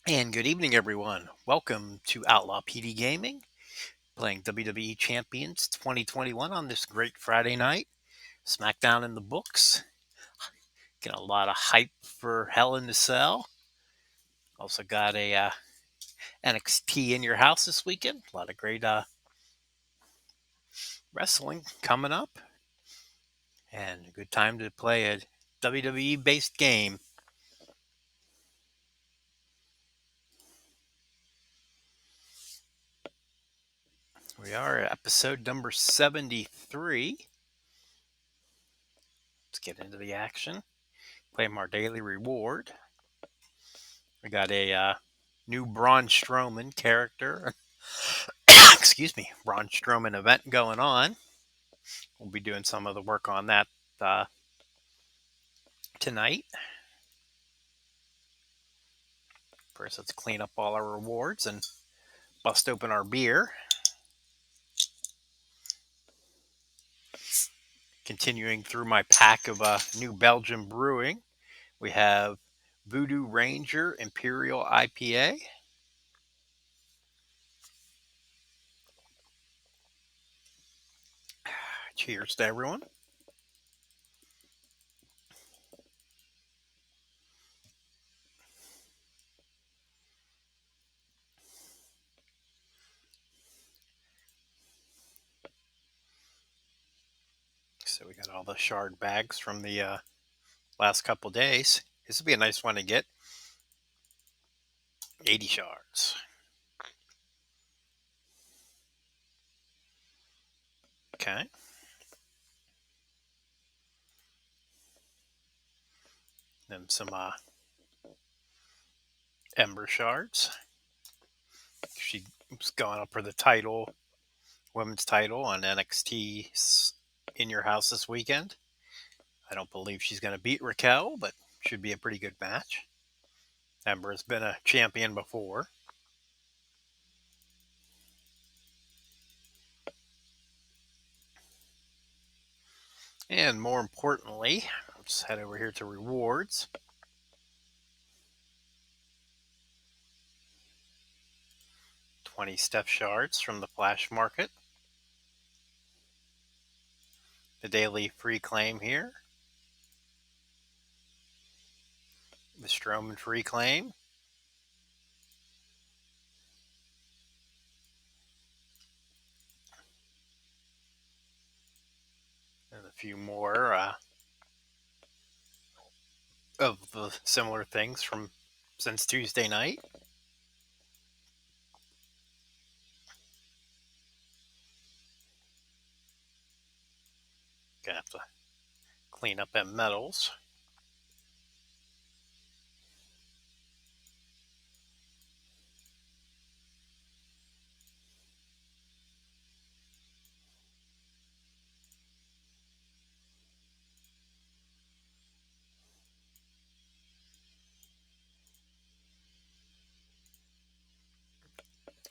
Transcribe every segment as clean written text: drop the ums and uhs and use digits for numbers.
And good evening, everyone. Welcome to Outlaw PD Gaming, playing WWE Champions 2021 on this great Friday night. SmackDown in the books. Getting a lot of hype for Hell in the Cell. Also got a NXT in your house this weekend. A lot of great wrestling coming up. And a good time to play a WWE based game. We are at episode number 73. Let's get into the action. Claim our daily reward. We got a new Braun Strowman character. Excuse me, Braun Strowman event going on. We'll be doing some of the work on that uh, tonight. First, let's clean up all our rewards and bust open our beer. Continuing through my pack of New Belgium Brewing, we have Voodoo Ranger Imperial IPA. Cheers to everyone. So we got all the shard bags from the last couple days. This would be a nice one to get. 80 shards. Okay. Then some Ember shards. She's going up for the title, women's title on NXT in your house this weekend. I don't believe she's going to beat Raquel, but should be a pretty good match. Ember has been a champion before. And more importantly, let's head over here to rewards. 20 Steph shards from the Flash Market. The daily free claim here. The Strowman free claim. And a few more of the similar things from since Tuesday night. Gonna have to clean up them medals.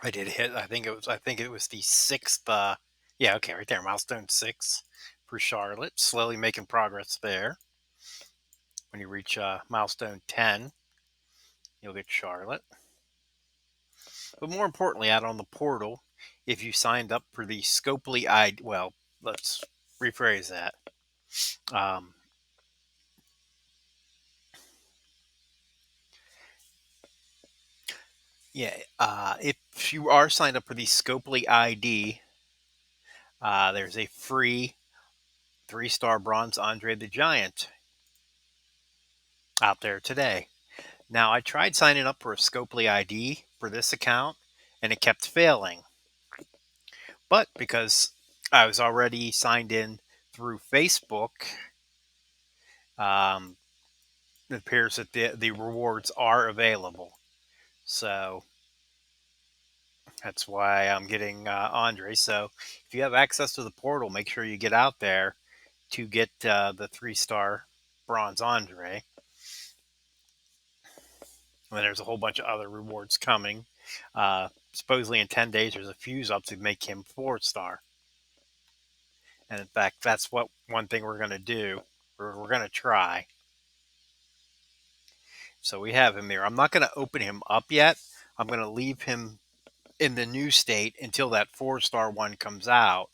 I did hit. I think it was the sixth. Yeah, okay, right there, milestone 6 for Charlotte. Slowly making progress there. When you reach milestone 10, you'll get Charlotte. But more importantly, out on the portal, if you signed up for the Scopely ID, well, let's rephrase that. Um, yeah, if you are signed up for the Scopely ID, there's a free 3-star bronze Andre the Giant out there today. Now, I tried signing up for a Scopely ID for this account, and it kept failing. But because I was already signed in through Facebook, um, it appears that the rewards are available. So that's why I'm getting Andre. So if you have access to the portal, make sure you get out there to get the 3-star bronze Andre. And there's a whole bunch of other rewards coming. Supposedly in 10 days, there's a fuse up to make him 4-star. And in fact, that's one thing we're going to do. We're going to try. So we have him here. I'm not going to open him up yet. I'm going to leave him in the new state until that 4-star one comes out.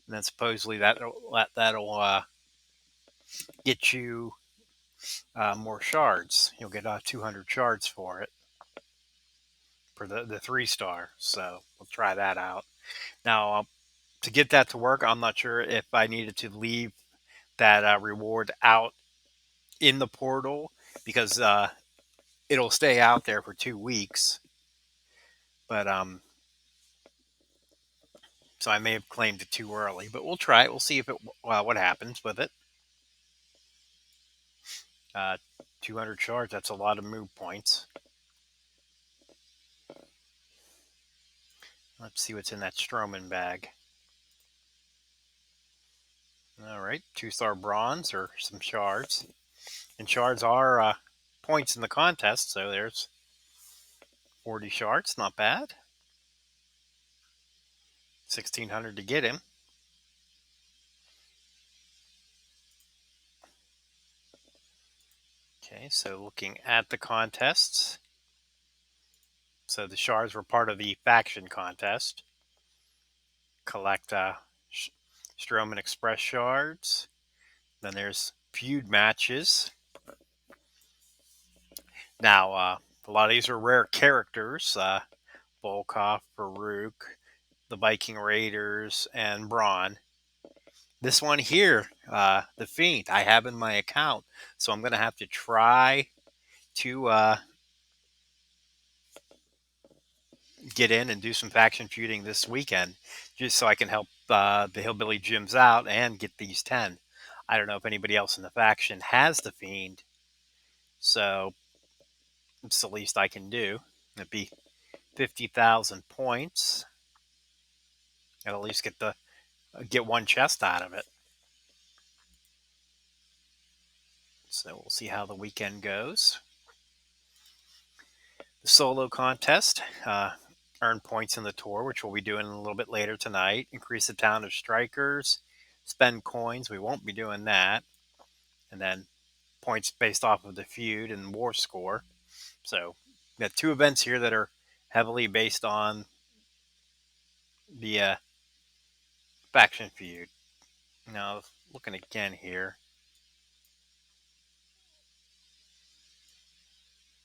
And then supposedly that'll get you more shards. You'll get 200 shards for it for the 3-star. So we'll try that out. Now, to get that to work, I'm not sure if I needed to leave that reward out in the portal because it'll stay out there for 2 weeks. But so I may have claimed it too early. But we'll try it. We'll see if it what happens with it. Uh, 200 shards. That's a lot of move points. Let's see what's in that Strowman bag. All right, 2-star bronze or some shards. And shards are points in the contest, so there's 40 shards. Not bad. 1,600 to get him. Okay, so looking at the contests. So the shards were part of the faction contest. Collect Strowman Express shards. Then there's feud matches. Now, a lot of these are rare characters. Volkov, Farouk, the Viking Raiders, and Braun. This one here, the Fiend, I have in my account. So I'm going to have to try to get in and do some faction feuding this weekend just so I can help the Hillbilly Gyms out and get these 10. I don't know if anybody else in the faction has the Fiend, so it's the least I can do. It'd be 50,000 points. I'll at least get one chest out of it. So we'll see how the weekend goes. The solo contest, earn points in the tour, which we'll be doing a little bit later tonight. Increase the town of strikers, spend coins. We won't be doing that. And then points based off of the feud and war score. So we got 2 events here that are heavily based on the faction feud. Now, looking again here.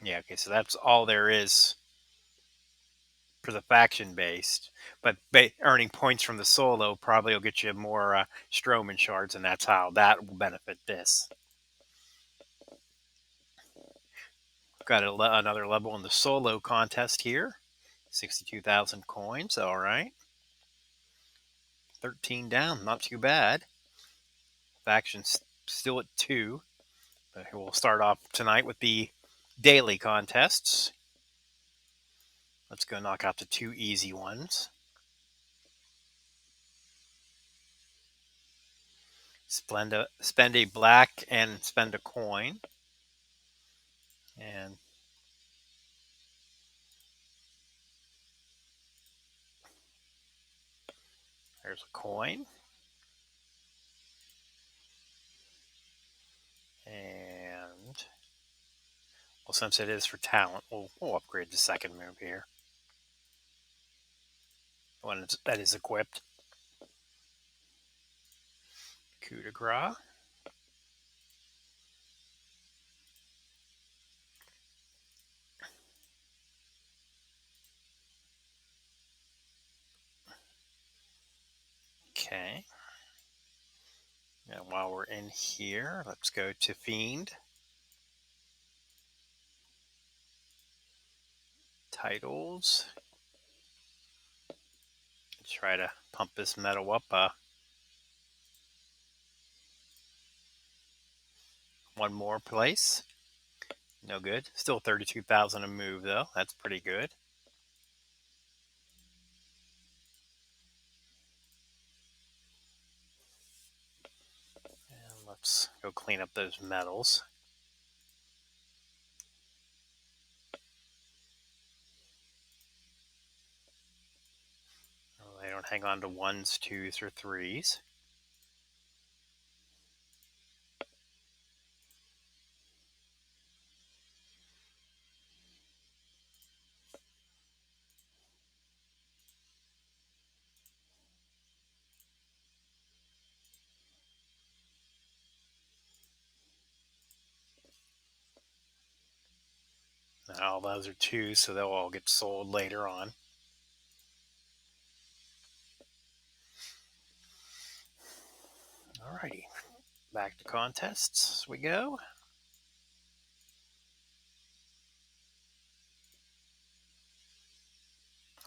Yeah, okay, so that's all there is for the faction based. But earning points from the solo probably will get you more Strowman shards, and that's how that will benefit this. Got another level in the solo contest here. 62,000 coins, all right. 13 down, not too bad. Faction's still at 2. But we'll start off tonight with the daily contests. Let's go knock out the 2 easy ones. Spend a black and spend a coin. And there's a coin. And well, since it is for talent, we'll upgrade the second move here. When that is equipped. Coup de grace. Okay. And while we're in here, let's go to Fiend. Titles. Try to pump this medal up one more place. No good. Still 32,000 a move, though. That's pretty good. And let's go clean up those medals. They don't hang on to 1s, 2s, or 3s. All those are twos, so they'll all get sold later on. Alrighty, back to contests we go.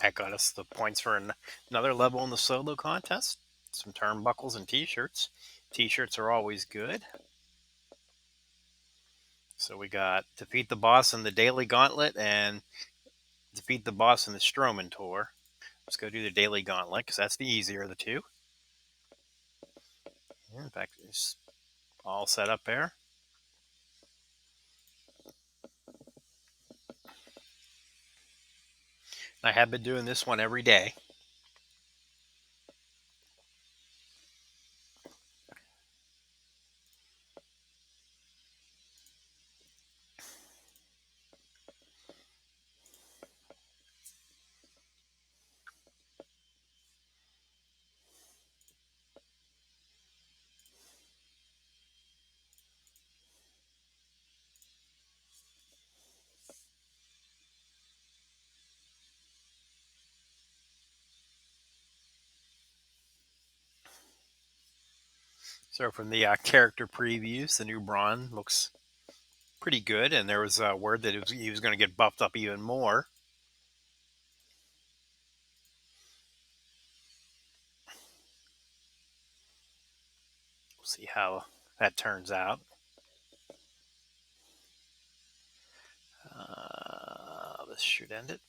That got us the points for another level in the solo contest. Some turnbuckles and t-shirts. T-shirts are always good. So we got defeat the boss in the Daily Gauntlet and defeat the boss in the Strowman Tour. Let's go do the Daily Gauntlet because that's the easier of the two. In fact, it's all set up there. I have been doing this one every day. So from the character previews, the new Braun looks pretty good, and there was a word that he was going to get buffed up even more. We'll see how that turns out. This should end it.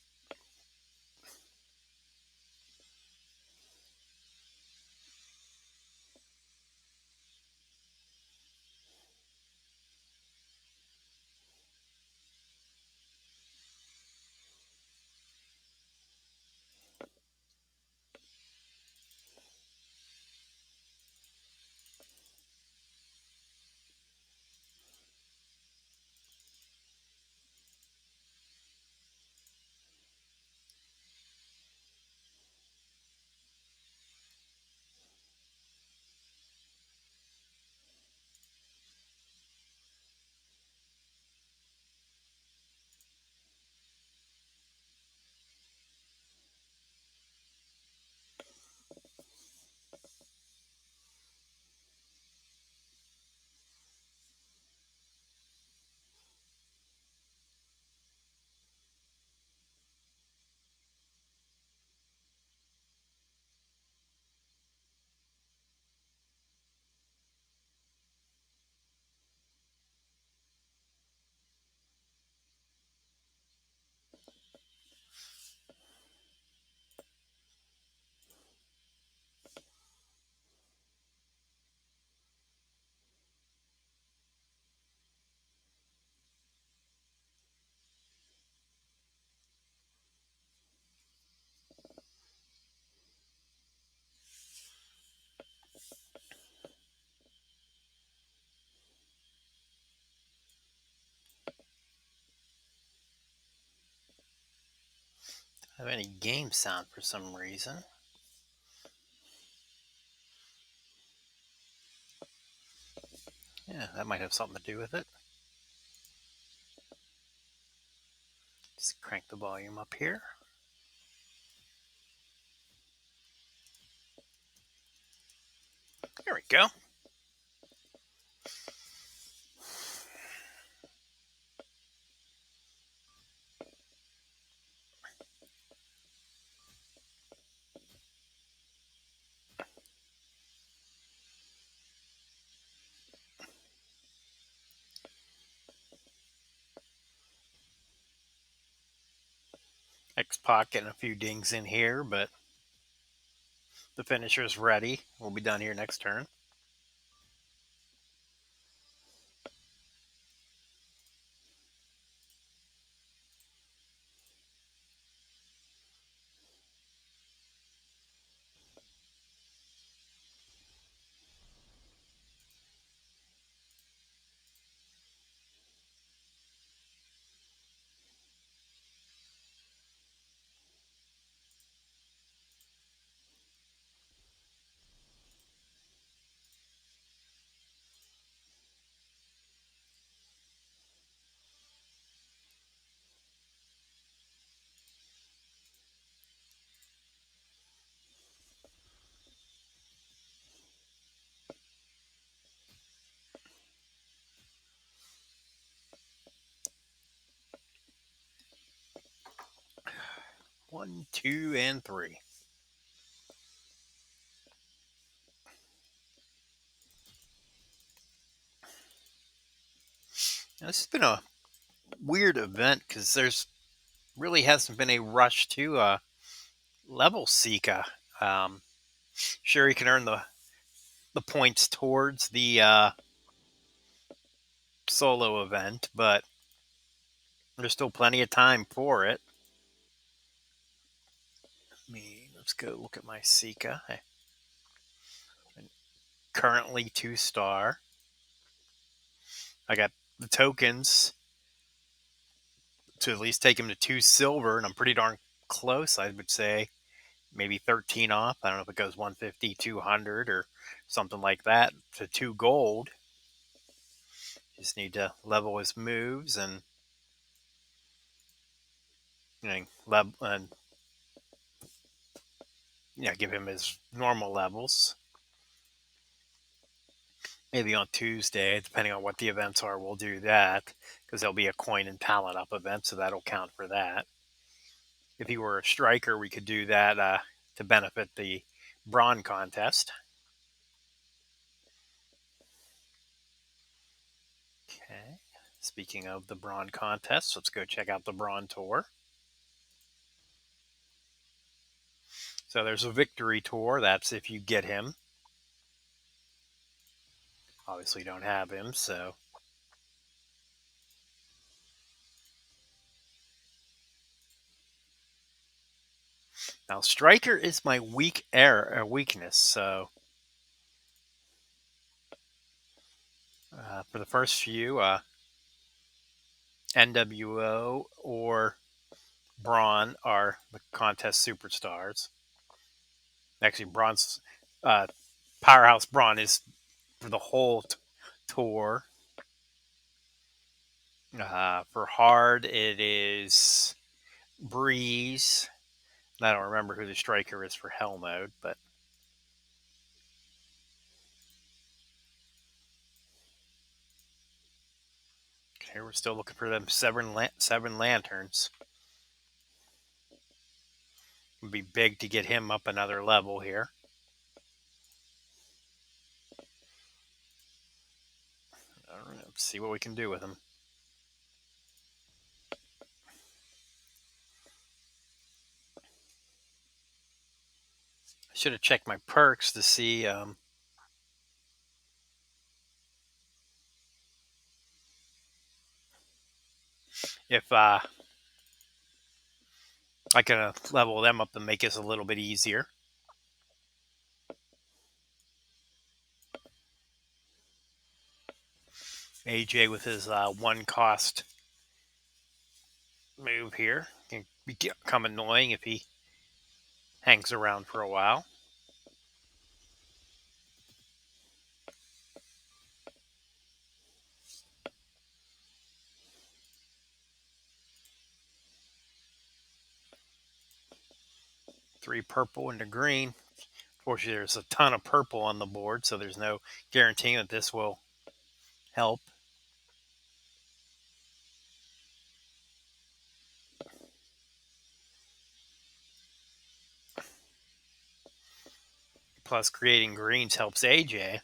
Have any game sound for some reason. Yeah, that might have something to do with it. Just crank the volume up here. There we go. X-Pac getting a few dings in here, but the finisher's ready. We'll be done here next turn. 1, 2, and 3. Now, this has been a weird event because there's really hasn't been a rush to level Sika. Um, sure, you can earn the points towards the solo event, but there's still plenty of time for it. Let's go look at my Sika. Currently 2-star. I got the tokens to at least take him to 2 silver, and I'm pretty darn close, I would say. Maybe 13 off. I don't know if it goes 150, 200, or something like that to 2 gold. Just need to level his moves and and give him his normal levels. Maybe on Tuesday, depending on what the events are, we'll do that because there'll be a coin and talent up event, so that'll count for that. If he were a striker, we could do that to benefit the brawn contest. Okay. Speaking of the brawn contest, let's go check out the brawn tour. So there's a victory tour. That's if you get him. Obviously, don't have him, so. Now, striker is my weakness, so for the first few, NWO or Braun are the contest superstars. Actually, Braun's Powerhouse Braun is for the whole tour. For hard, it is Breeze. I don't remember who the striker is for hell mode, but here we're still looking for them seven lanterns. It would be big to get him up another level here. All right, let's see what we can do with him. I should have checked my perks to see if I can level them up and make this a little bit easier. AJ with his 1 cost move here can become annoying if he hangs around for a while. Three purple and a green. Fortunately, there's a ton of purple on the board, so there's no guaranteeing that this will help. Plus, creating greens helps AJ.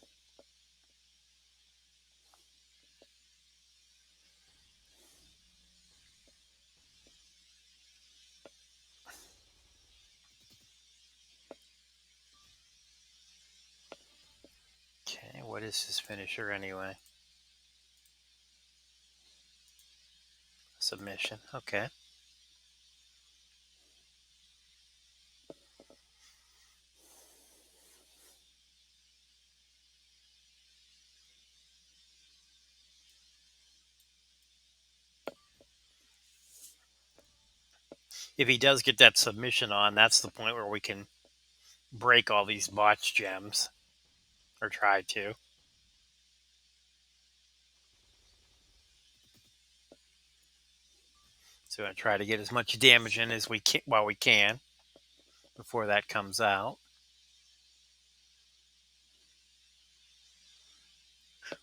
Okay, what is his finisher anyway? Submission. Okay. If he does get that submission on, that's the point where we can break all these botch gems, or try to. So I try to get as much damage in as we can while we can before that comes out.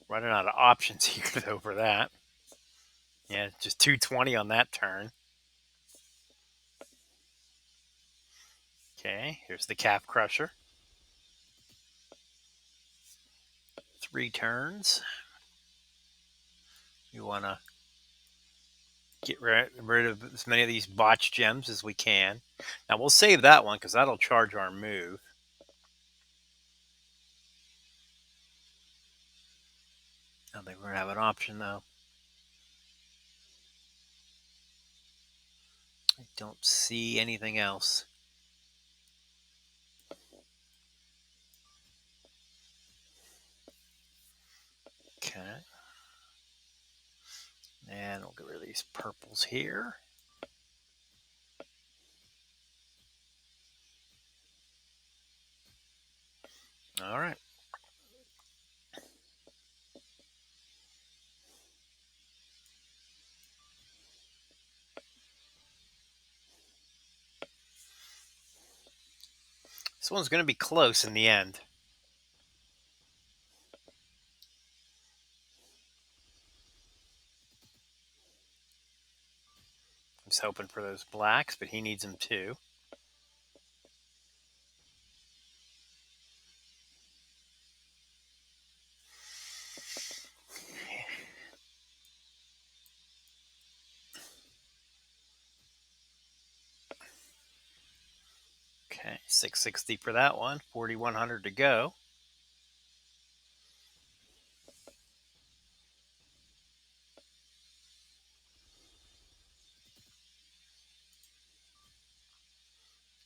Running out of options here though for that. Yeah, just 220 on that turn. Okay, here's the calf crusher. 3 turns. You want to get rid of as many of these botch gems as we can. Now we'll save that one because that'll charge our move. I don't think we're going to have an option though. I don't see anything else. Okay. And we'll get rid of these purples here. All right. This one's going to be close in the end. I was hoping for those blacks, but he needs them too. Okay, 660 for that one. 4,100 to go.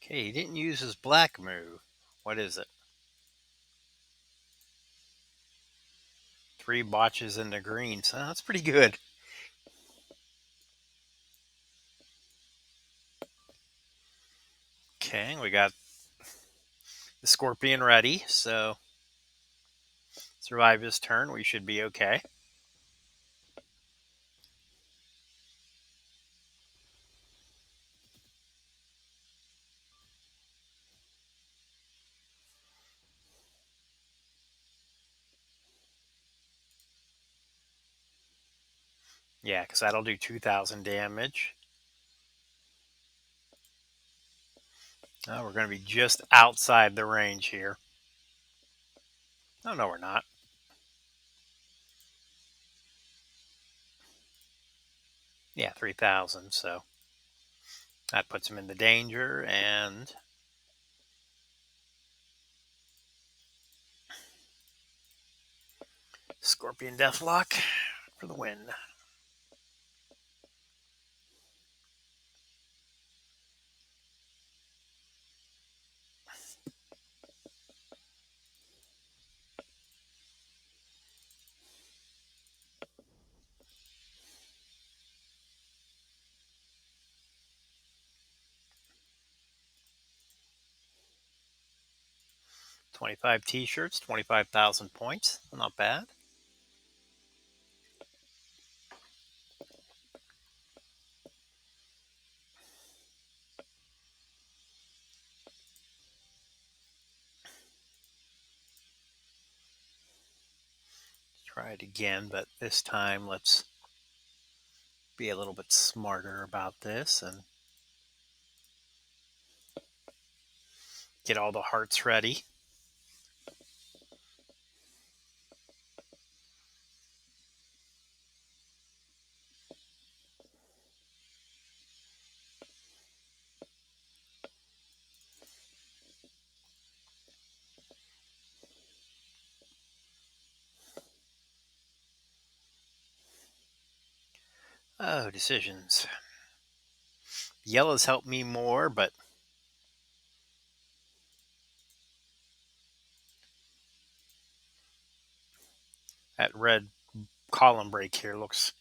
Okay, he didn't use his black move. What is it? 3 botches in the green. So that's pretty good. Okay, we got the scorpion ready. So survive his turn. We should be okay. Yeah, because that'll do 2,000 damage. Oh, we're going to be just outside the range here. Oh, no, we're not. Yeah, 3,000. So that puts him in the danger. And Scorpion Deathlock for the win. $25 t-shirts, 25,000 points. Not bad. Try it again, but this time let's be a little bit smarter about this and get all the hearts ready. Oh, decisions. Yellows help me more, but that red column break here looks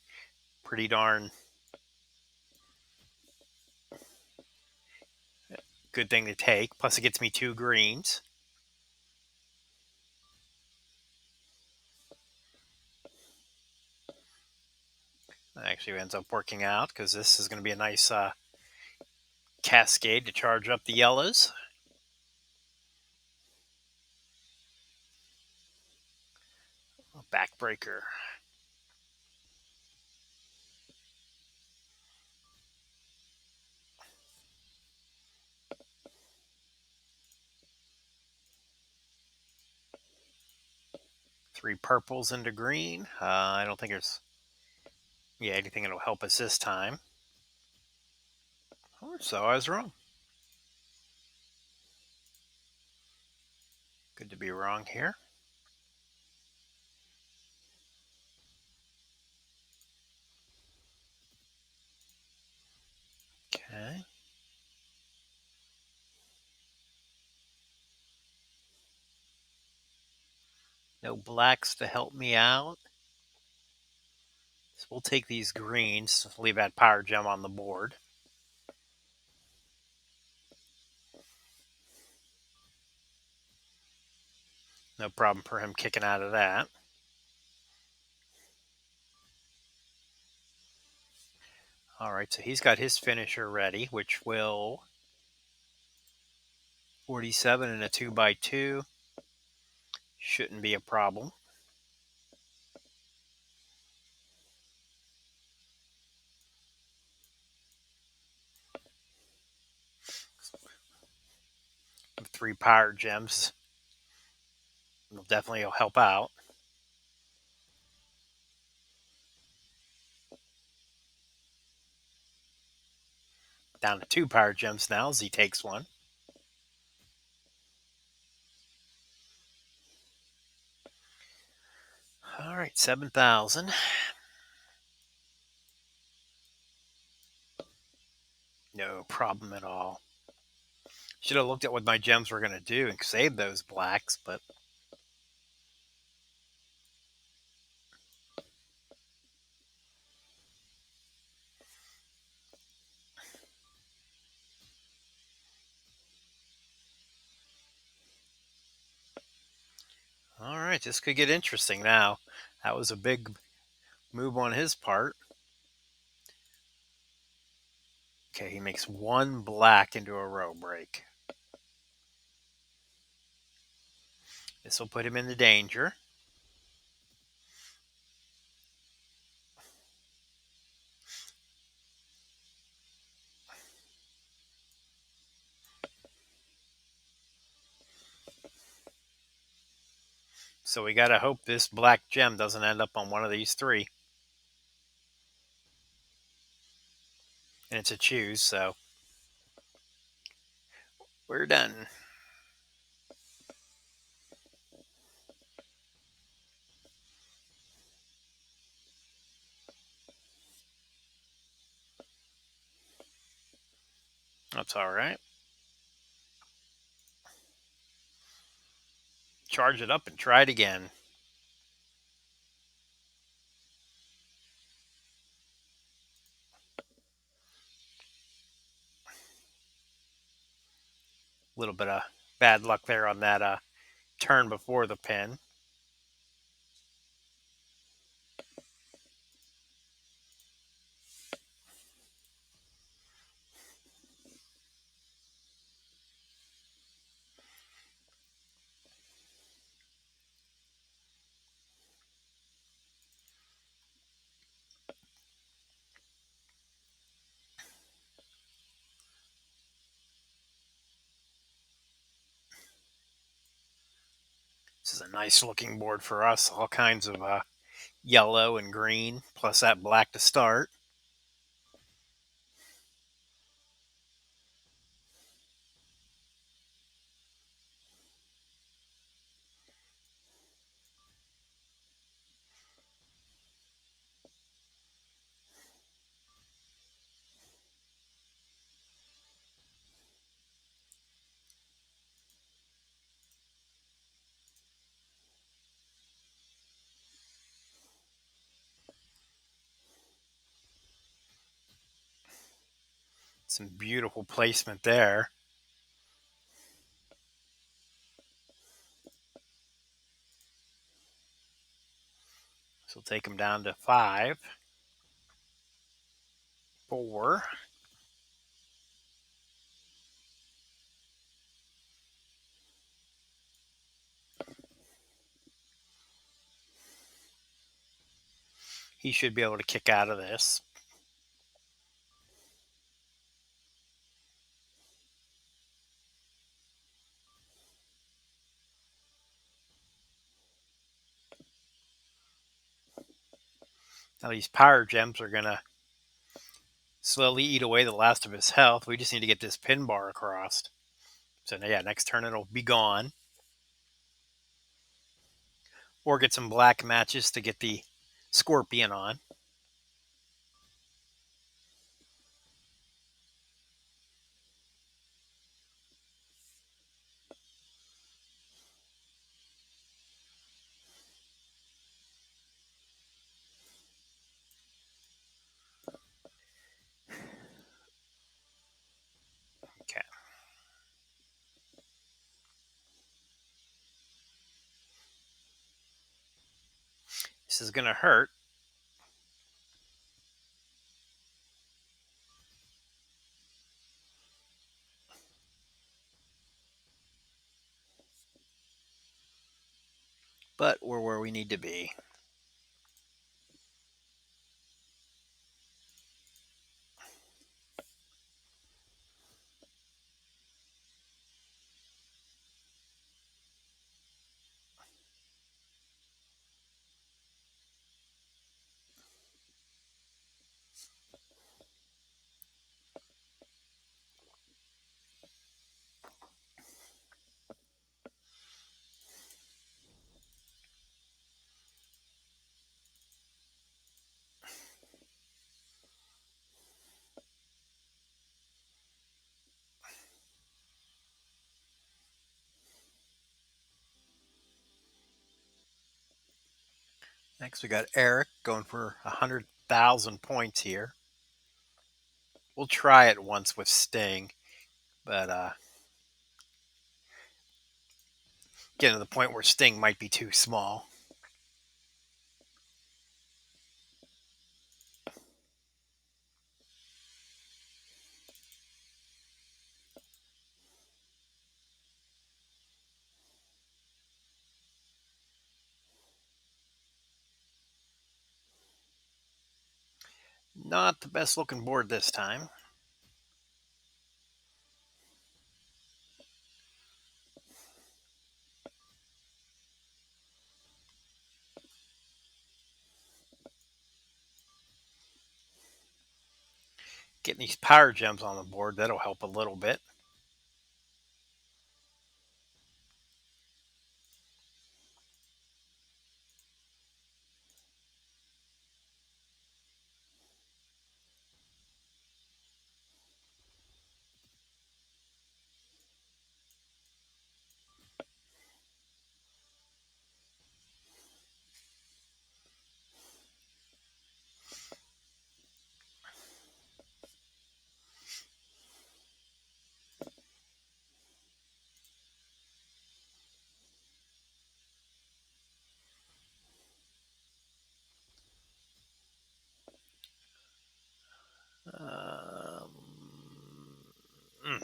pretty darn good thing to take. Plus, it gets me 2 greens. That actually ends up working out because this is going to be a nice cascade to charge up the yellows. Backbreaker. 3 purples into green. I don't think there's anything that'll help us this time. Oh, so I was wrong. Good to be wrong here. Okay. No blacks to help me out. So we'll take these greens, leave that power gem on the board. No problem for him kicking out of that. All right, so he's got his finisher ready, which will 47 and a 2x2. Shouldn't be a problem. Three power gems will definitely help out. Down to 2 power gems now as he takes one. All right, 7,000. No problem at all. Should have looked at what my gems were going to do and saved those blacks, but all right, this could get interesting now. That was a big move on his part. Okay, he makes one black into a row break. This will put him into danger. So we got to hope this black gem doesn't end up on one of these 3. And it's a choose, so we're done. That's all right. Charge it up and try it again. A little bit of bad luck there on that turn before the pin. This is a nice looking board for us. All kinds of yellow and green, plus that black to start. Some beautiful placement there. So we'll take him down to 5, 4. He should be able to kick out of this. Now these power gems are going to slowly eat away the last of his health. We just need to get this pin bar across. So yeah, next turn it'll be gone. Or get some black matches to get the scorpion on. Okay. This is going to hurt. But we're where we need to be. Next, we got Eric going for 100,000 points here. We'll try it once with Sting, but getting to the point where Sting might be too small. Not the best looking board this time. Getting these power gems on the board, that'll help a little bit. Um, mm.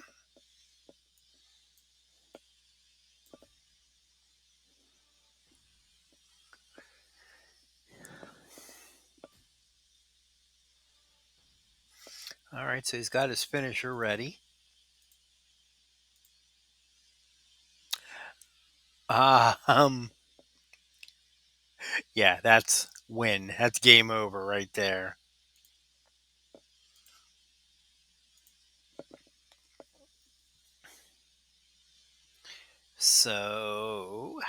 All right, so he's got his finisher ready. Um, yeah, that's win. That's game over right there. So,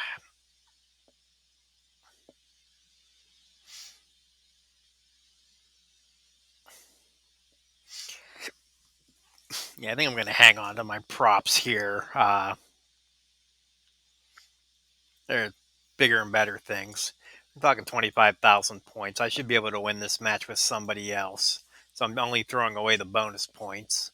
yeah, I think I'm going to hang on to my props here. They're bigger and better things. I'm talking 25,000 points. I should be able to win this match with somebody else. So I'm only throwing away the bonus points.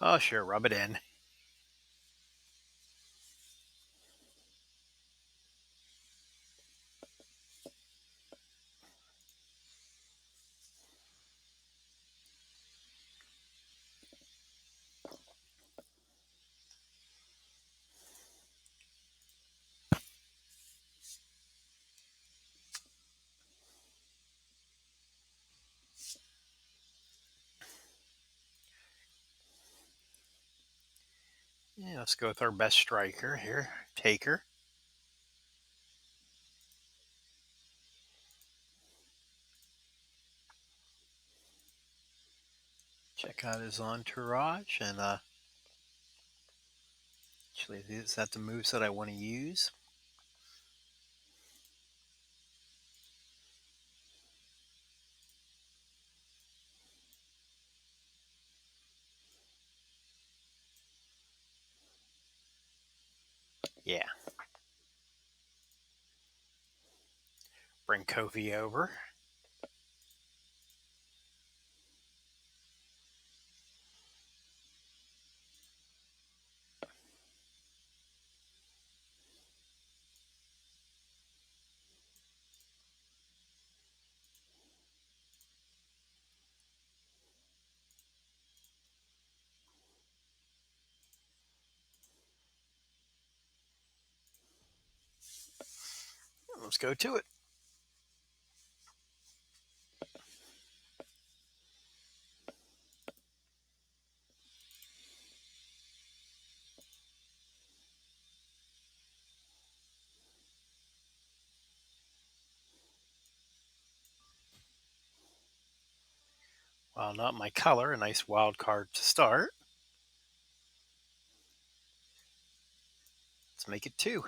Oh, sure, rub it in. let's go with our best striker here, Taker. Check out his entourage, and actually, is that the moves that I want to use? Yeah. Bring Kofi over. Let's go to it. Well, not my color. A nice wild card to start. Let's make it 2.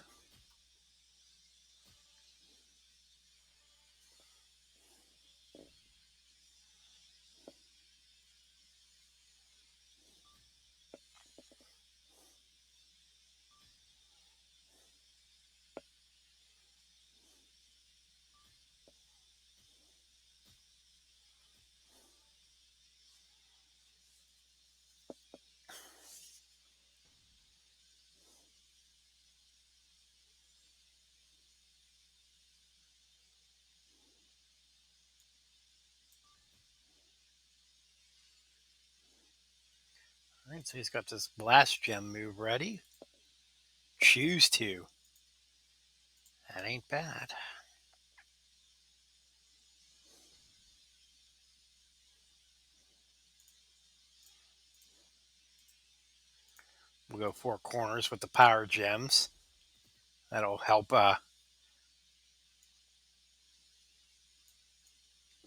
All right, so he's got this blast gem move ready. Choose to. That ain't bad. We'll go 4 corners with the power gems. That'll help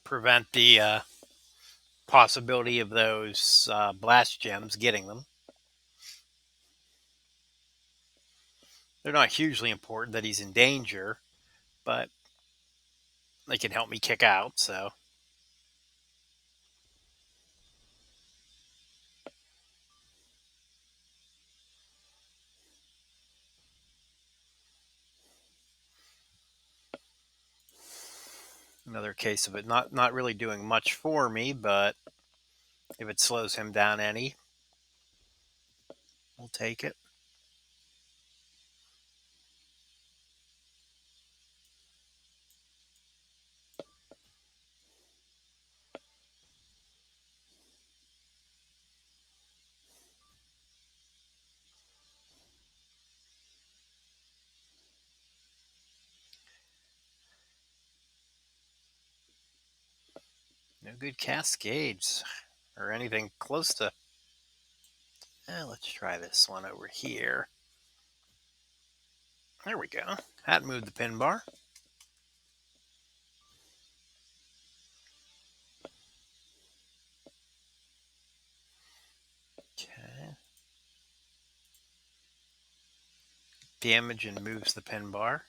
prevent the possibility of those blast gems getting them. They're not hugely important that he's in danger, but they can help me kick out. So another case of it not really doing much for me, but if it slows him down any, we'll take it. No good cascades or anything close to. Let's try this one over here. There we go. Hadn't moved the pin bar. Okay. Damage and moves the pin bar.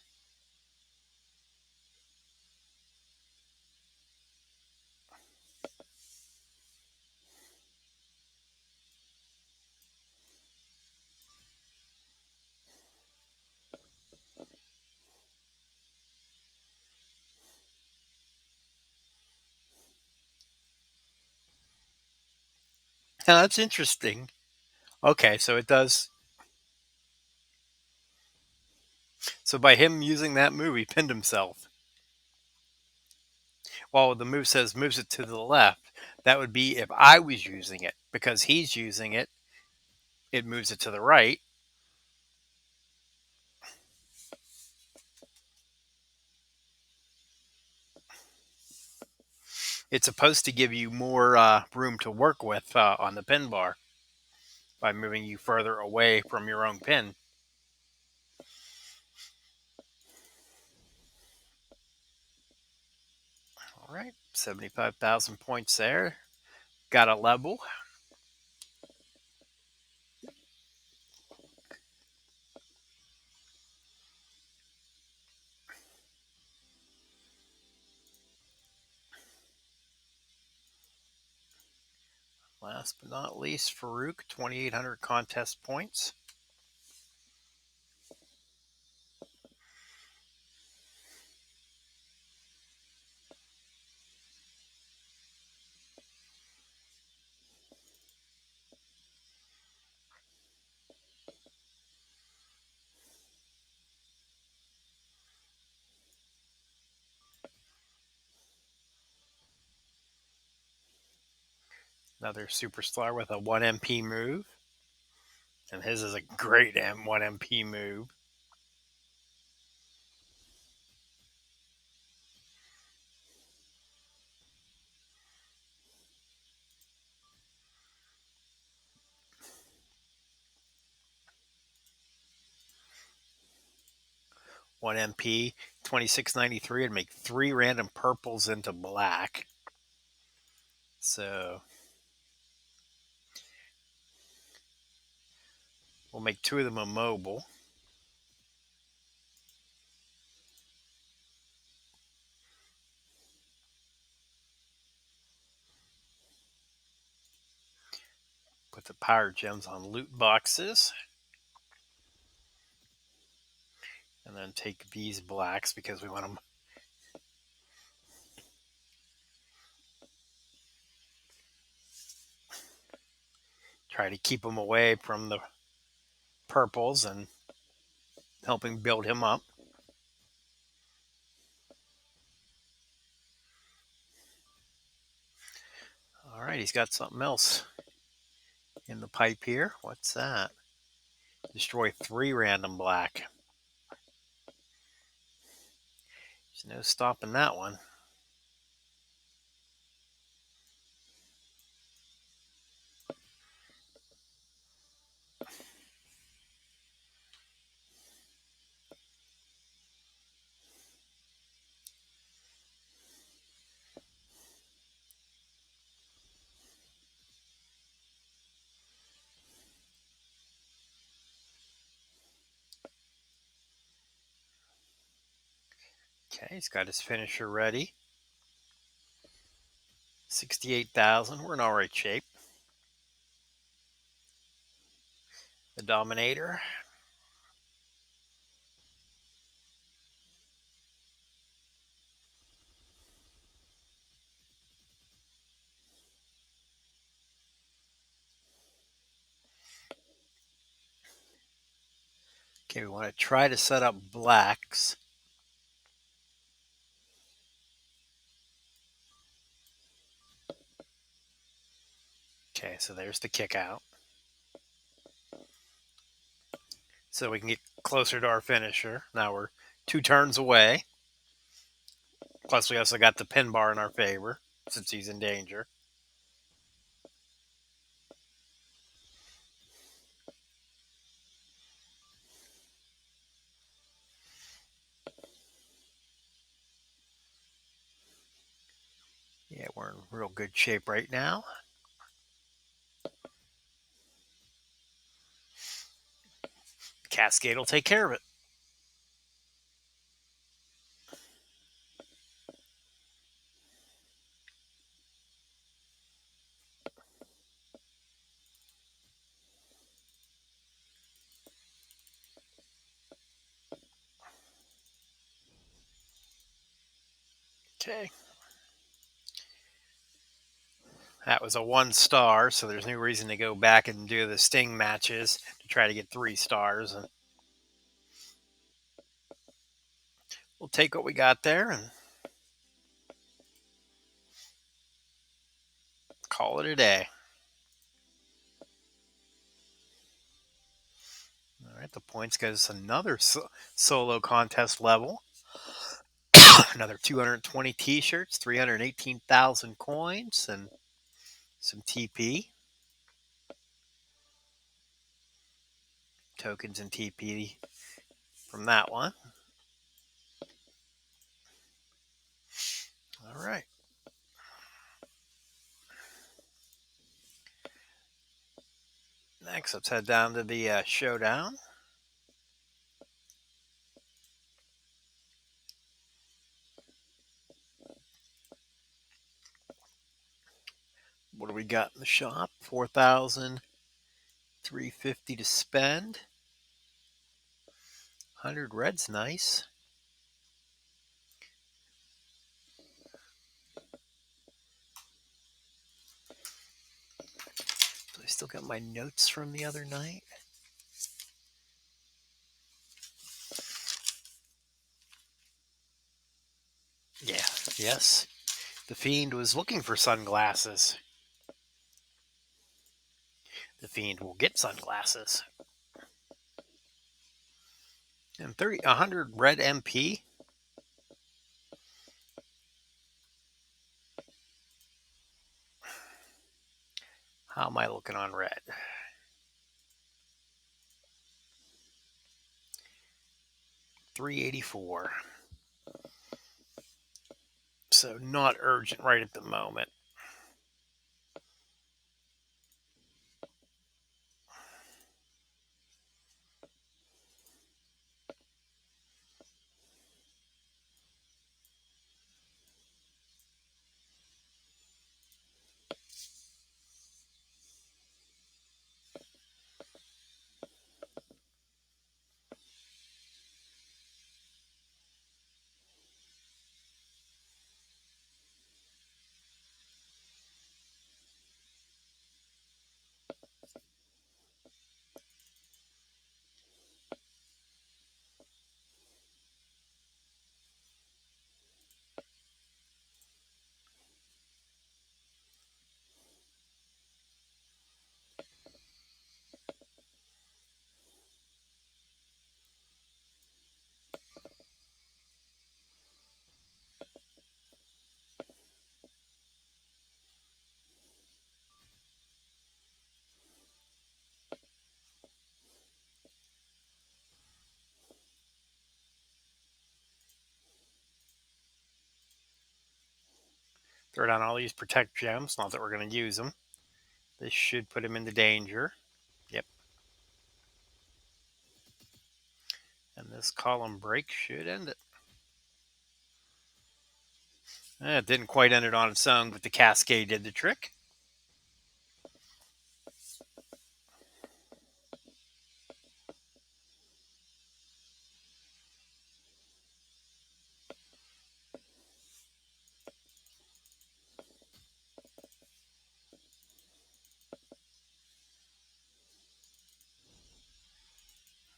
Now that's interesting. Okay, so it does. So by him using that move, he pinned himself. Well, the move says moves it to the left. That would be if I was using it. Because he's using it, it moves it to the right. It's supposed to give you more room to work with on the pin bar. by moving you further away from your own pin. All right, 75,000 points there. Got a level. Last but not least, Farouk, 2,800 contest points. Another superstar with a 1 MP move. And his is a great 1 MP move. One MP, 2693, and make 3 random purples into black. So we'll make 2 of them immobile. Put the power gems on loot boxes. And then take these blacks because we want them. Try to keep him away from the purples and helping build him up. All right, he's got something else in the pipe here. What's that? Destroy 3 random black. There's no stopping that one. Okay, he's got his finisher ready. 68,000. We're in all right shape. The Dominator. Okay, we want to try to set up blacks. Okay, so there's the kick out. So we can get closer to our finisher. Now we're 2 turns away. Plus, we also got the pin bar in our favor since he's in danger. Yeah, we're in real good shape right now. Cascade will take care of it. Okay. That was a 1 star, so there's no reason to go back and do the Sting matches to try to get 3 stars. And we'll take what we got there and call it a day. All right, the points gives us another solo contest level. Another 220 t-shirts, 318,000 coins, and some TP. tokens and TP from that one. All right. Next, let's head down to the showdown. What do we got in the shop? 4,350 to spend. 100 red's nice. Do I still got my notes from the other night? Yeah, yes. The Fiend was looking for sunglasses. The Fiend will get sunglasses. And 100 red MP. How am I looking on red? 384. So not urgent right at the moment. Throw down all these protect gems. Not that we're going to use them. This should put him into danger. Yep. And this column break should end it. It didn't quite end it on its own, but the cascade did the trick.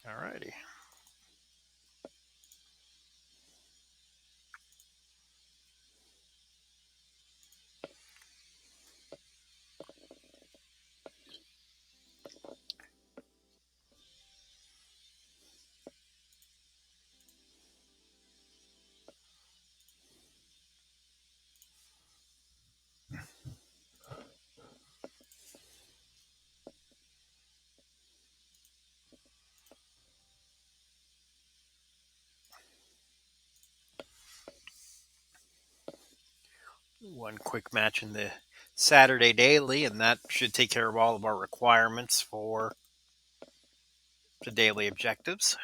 Alrighty. One quick match in the Saturday Daily, and that should take care of all of our requirements for the daily objectives.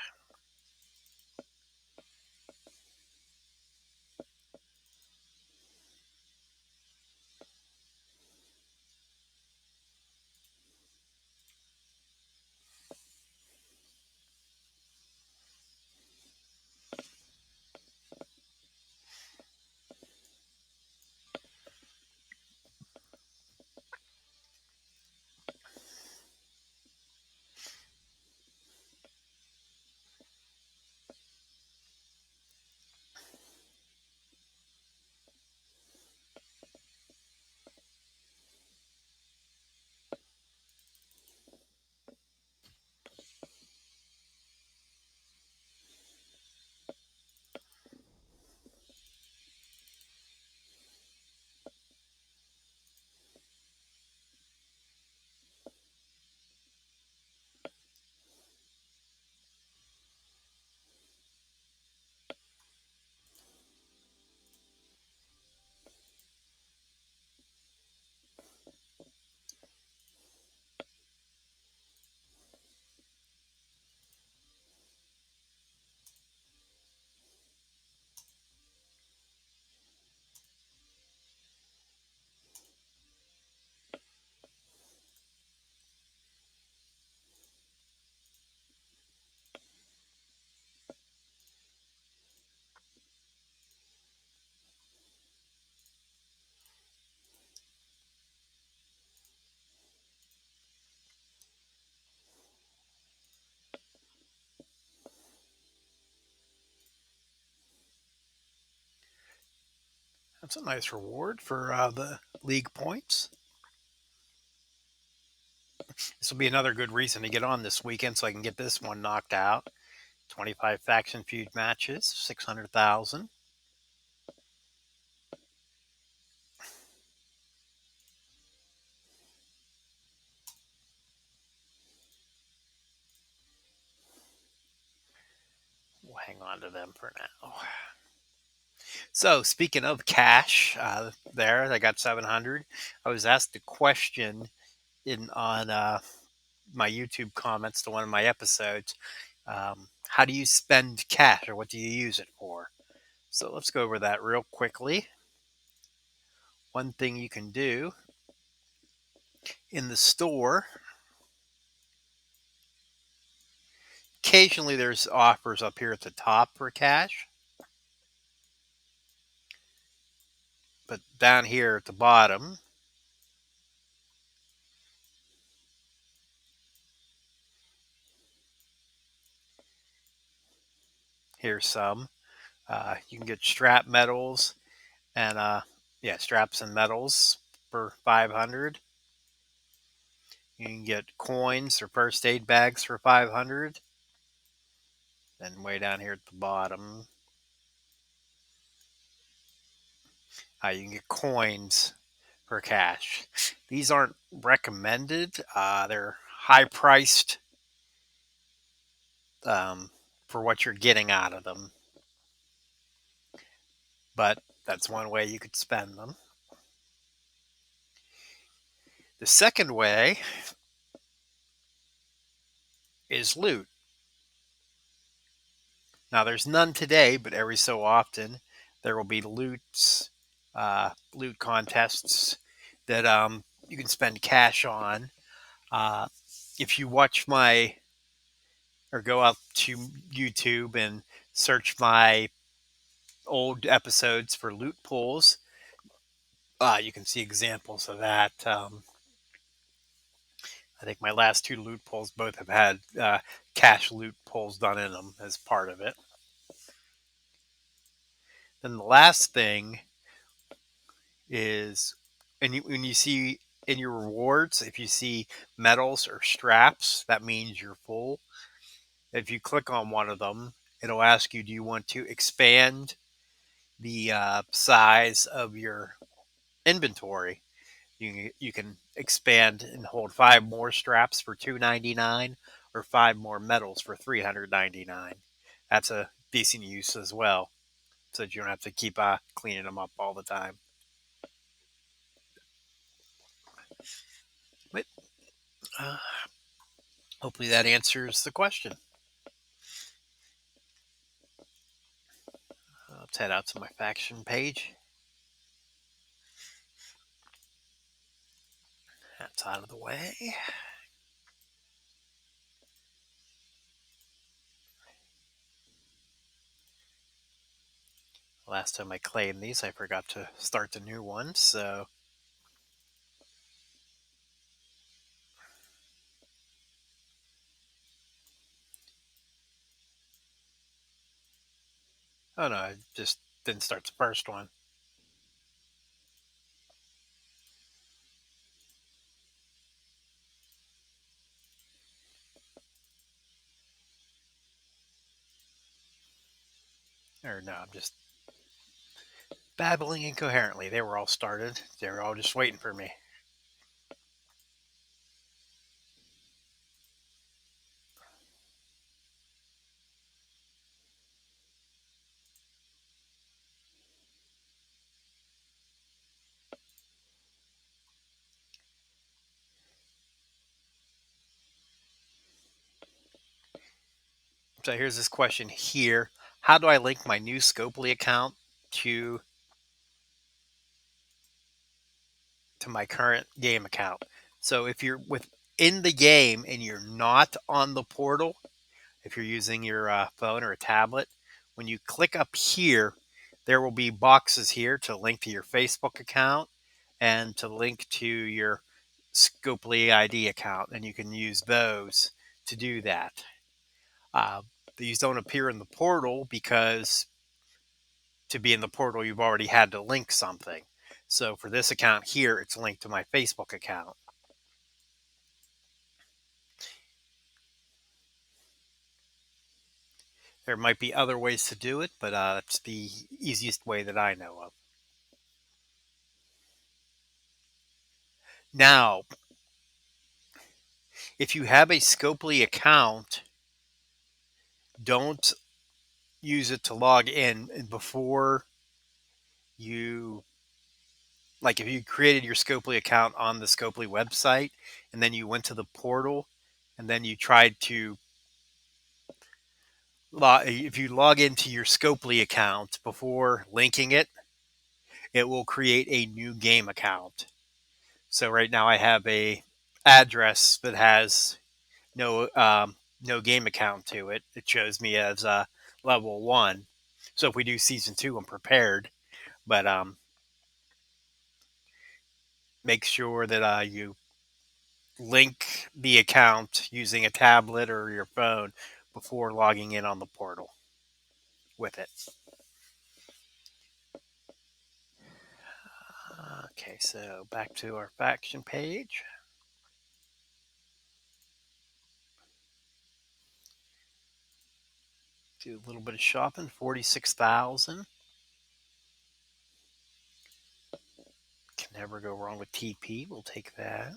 That's a nice reward for the league points. This will be another good reason to get on this weekend so I can get this one knocked out. 25 faction feud matches, 600,000. We'll hang on to them for now. So speaking of cash, there I got 700. I was asked a question in on my YouTube comments to one of my episodes. How do you spend cash, or what do you use it for? So let's go over that real quickly. One thing you can do in the store, occasionally there's offers up here at the top for cash, but down here at the bottom, here's some. You can get strap medals and yeah, straps and medals for 500. You can get coins or first aid bags for 500. Then way down here at the bottom, you can get coins for cash. These aren't recommended. They're high priced for what you're getting out of them. But that's one way you could spend them. The second way is loot. Now, there's none today, but every so often there will be loot contests that you can spend cash on. Uh, if you watch my or go up to YouTube and search my old episodes for loot pulls, you can see examples of that. I think my last two loot pulls both have had cash loot pulls done in them as part of it. Then the last thing is, when you see in your rewards, if you see medals or straps, that means you're full. If you click on one of them, it'll ask you, do you want to expand the size of your inventory? You can expand and hold 5 more straps for $299 or 5 more medals for $399. That's a decent use as well, so that you don't have to keep cleaning them up all the time. But uh, hopefully that answers the question. Let's head out to my faction page. That's out of the way. Last time I claimed these, I forgot to start the new one, so oh no, I just didn't start the first one. Or no, I'm just babbling incoherently. They were all started. They were all just waiting for me. So here's this question here. How do I link my new Scopely account to my current game account? So if you're within the game and you're not on the portal, if you're using your phone or a tablet, when you click up here, there will be boxes here to link to your Facebook account and to link to your Scopely ID account, and you can use those to do that. Uh, these don't appear in the portal because to be in the portal, you've already had to link something. So for this account here, it's linked to my Facebook account. There might be other ways to do it, but that's the easiest way that I know of. Now, if you have a Scopely account, don't use it to log in before you, like if you created your Scopely account on the Scopely website and then you went to the portal and then you tried to if you log into your Scopely account before linking it, it will create a new game account. So right now I have a address that has no game account to it. It shows me as level 1. So if we do season 2, I'm prepared. But make sure that you link the account using a tablet or your phone before logging in on the portal with it. Okay, so back to our faction page. Do a little bit of shopping, 46,000. Can never go wrong with TP. We'll take that.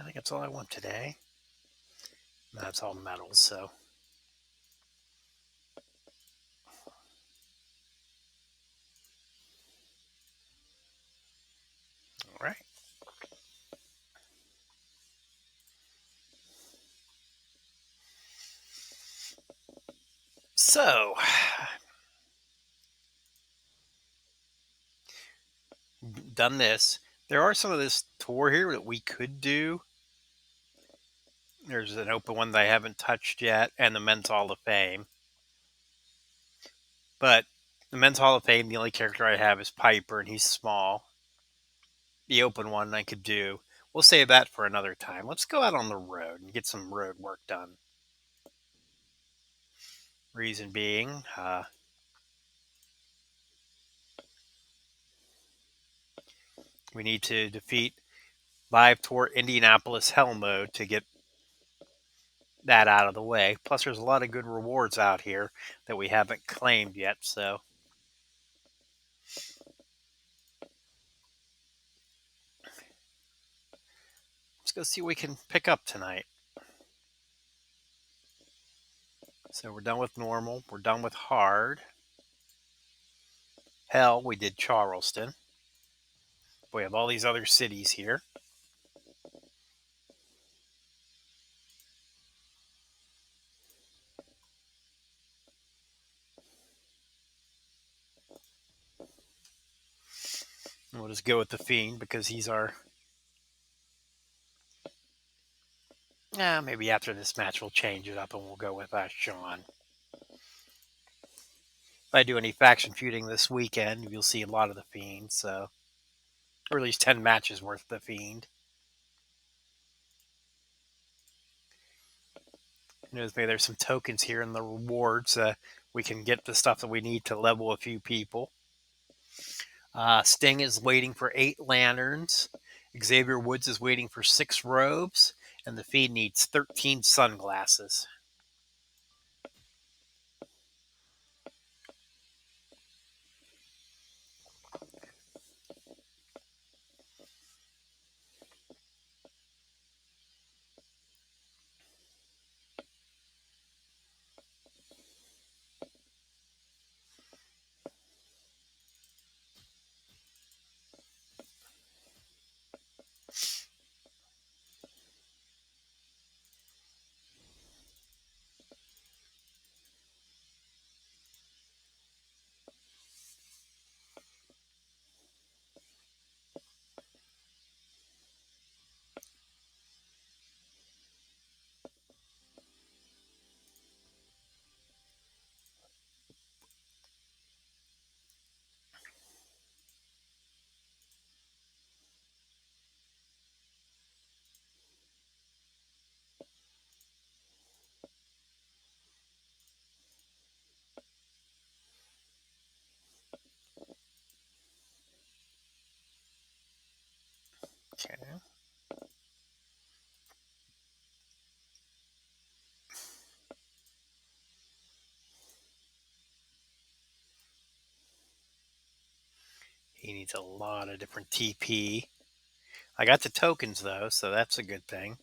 I think that's all I want today. That's all metals, so. All right. So, done this. There are some of this tour here that we could do. There's an open one that I haven't touched yet, and the Men's Hall of Fame. But the Men's Hall of Fame, the only character I have is Piper, and he's small. The open one I could do. We'll save that for another time. Let's go out on the road and get some road work done. Reason being, we need to defeat Live Tour Indianapolis Hell Mode to get that out of the way. Plus, there's a lot of good rewards out here that we haven't claimed yet, so. Let's go see what we can pick up tonight. So we're done with normal. We're done with hard. Hell, we did Charleston. We have all these other cities here. And we'll just go with the Fiend because he's our. Maybe after this match we'll change it up and we'll go with Sean. If I do any faction feuding this weekend, you'll see a lot of the Fiend, so. Or at least 10 matches worth of the Fiend. Maybe there's some tokens here in the rewards. We can get the stuff that we need to level a few people. Sting is waiting for 8 lanterns. Xavier Woods is waiting for 6 robes. And the Fiend needs 13 sunglasses. he needs a lot of different TP. I got the tokens though, so that's a good thing.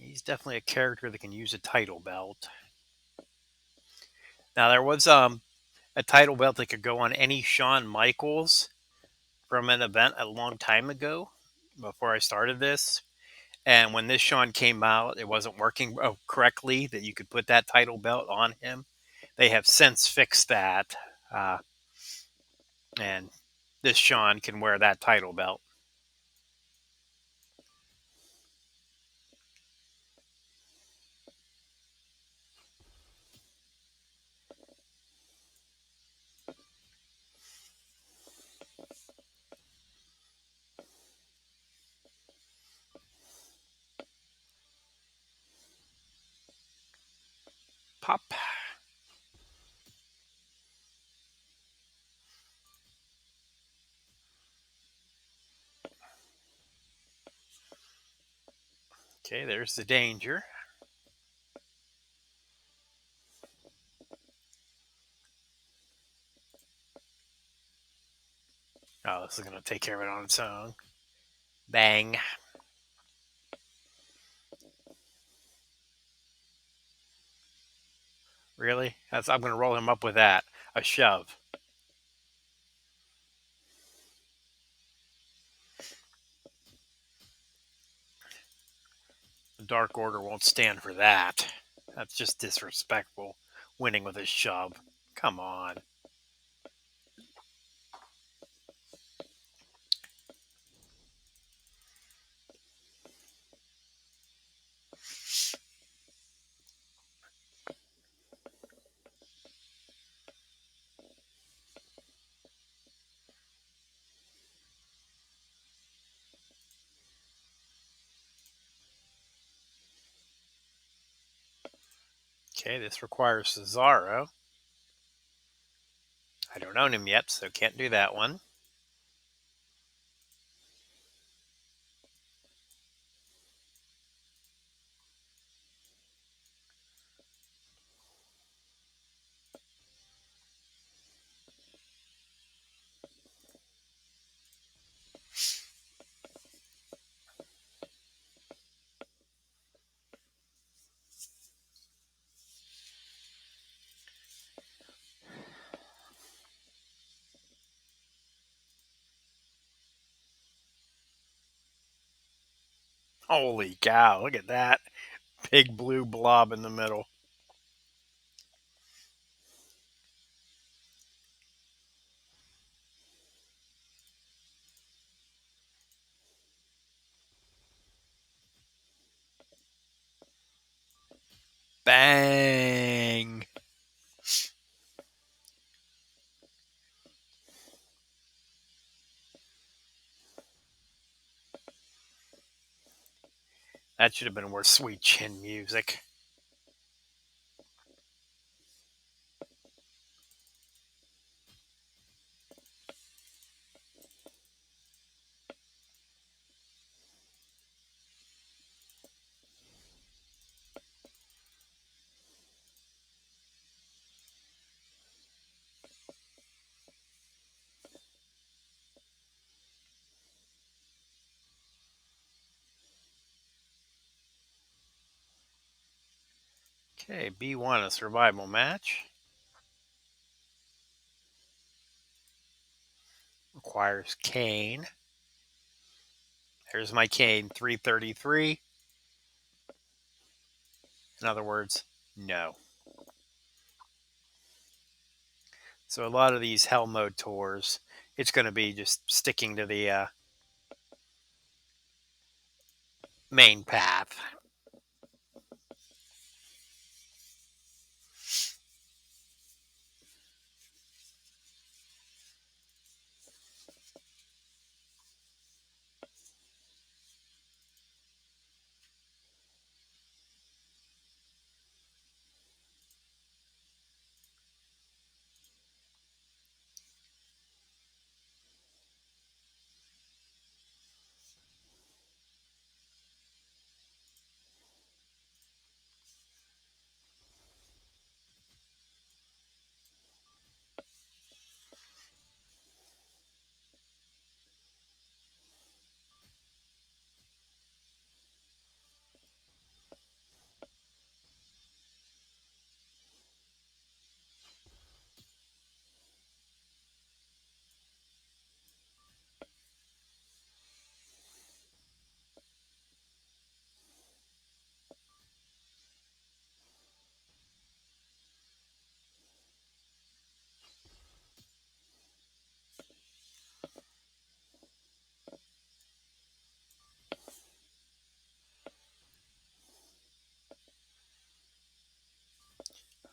He's definitely a character that can use a title belt. Now there was a title belt that could go on any Shawn Michaels from an event a long time ago before I started this. And when this Shawn came out, it wasn't working correctly that you could put that title belt on him. They have since fixed that. And this Shawn can wear that title belt. Pop. Okay, there's the danger. Oh, this is going to take care of it on its own. Bang. Really? I'm going to roll him up with that. A shove. The Dark Order won't stand for that. That's just disrespectful. Winning with a shove. Come on. Okay, this requires Cesaro. I don't own him yet, so can't do that one. Holy cow, look at that. Big blue blob in the middle. Bang. That should have been worth sweet chin music. Okay, B1, a survival match. Requires Kane. There's my Kane, 333. In other words, no. So a lot of these Hell Mode tours, it's going to be just sticking to the main path.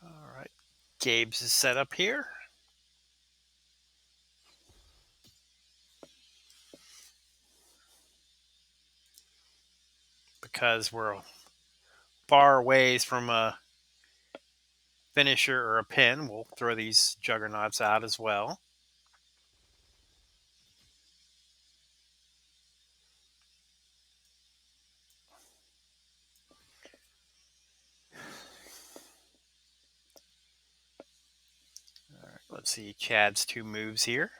All right. Gabe's is set up here because we're far ways from a finisher or a pin. We'll throw these juggernauts out as well. All right, let's see Chad's two moves here.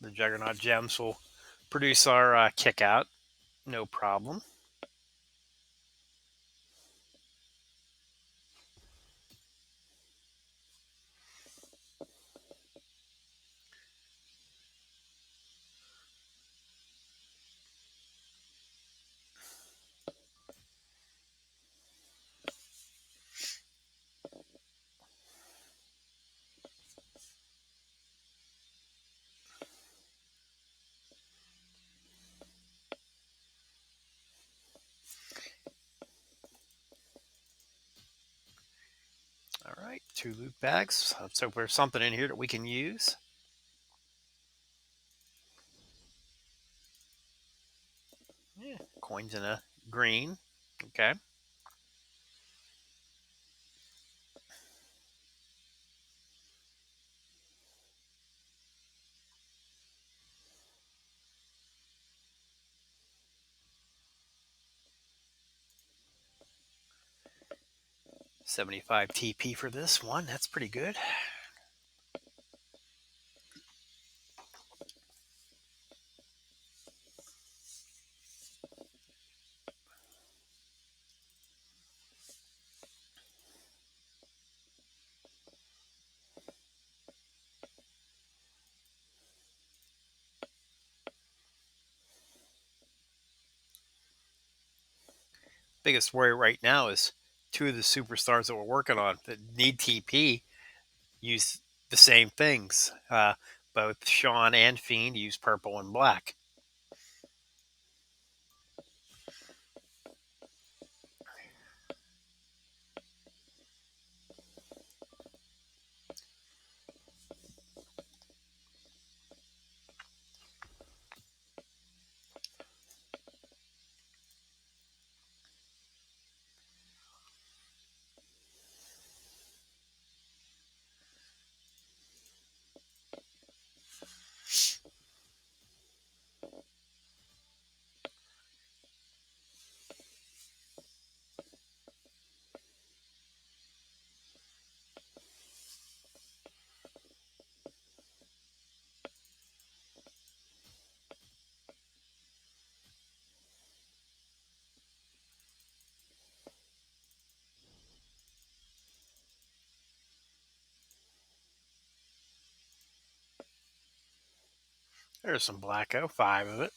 The Juggernaut gems will produce our kick out, no problem. All right, two loot bags. Let's hope there's something in here that we can use. Yeah, coins in a green. Okay. $75 TP for this one. That's pretty good. Biggest worry right now is two of the superstars that we're working on that need TP use the same things. Both Sean and Fiend use purple and black. There's some Blacko, 5 of it.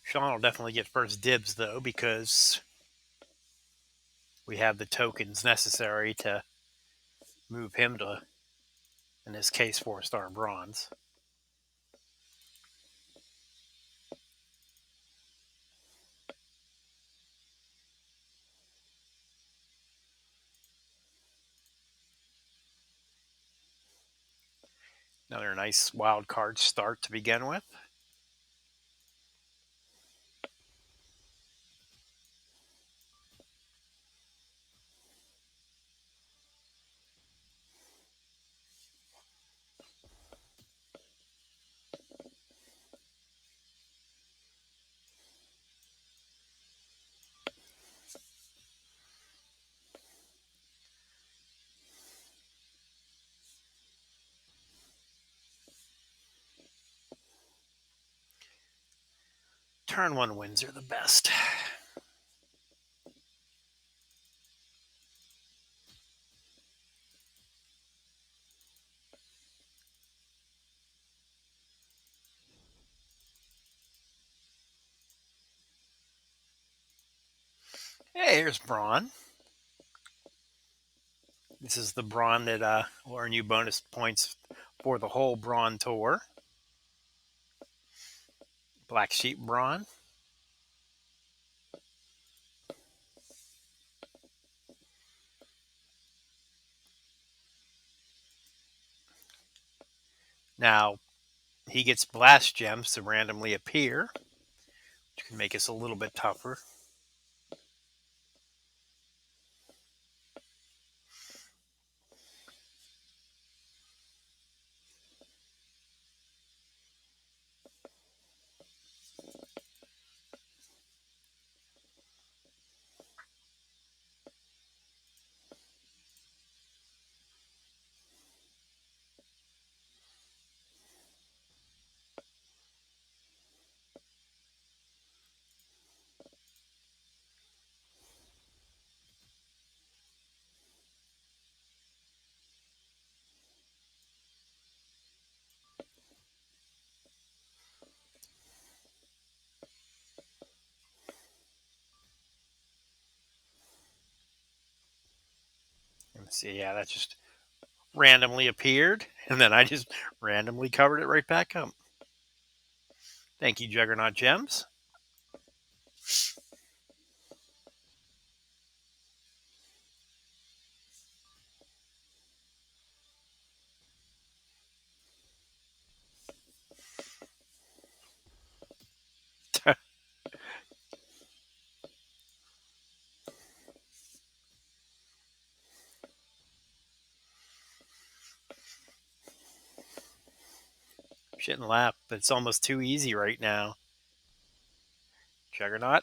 Sean will definitely get first dibs, though, because we have the tokens necessary to move him to, in this case, 4-star bronze. Another nice wild card start to begin with. Turn 1 wins are the best. Hey, here's Braun. This is the Braun that will earn you bonus points for the whole Braun tour. Black Sheep Braun. Now, he gets blast gems to randomly appear, which can make us a little bit tougher. Let's see, yeah, that just randomly appeared, and then I just randomly covered it right back up. Thank you, Juggernaut Gems. Shouldn't laugh, but it's almost too easy right now. Juggernaut,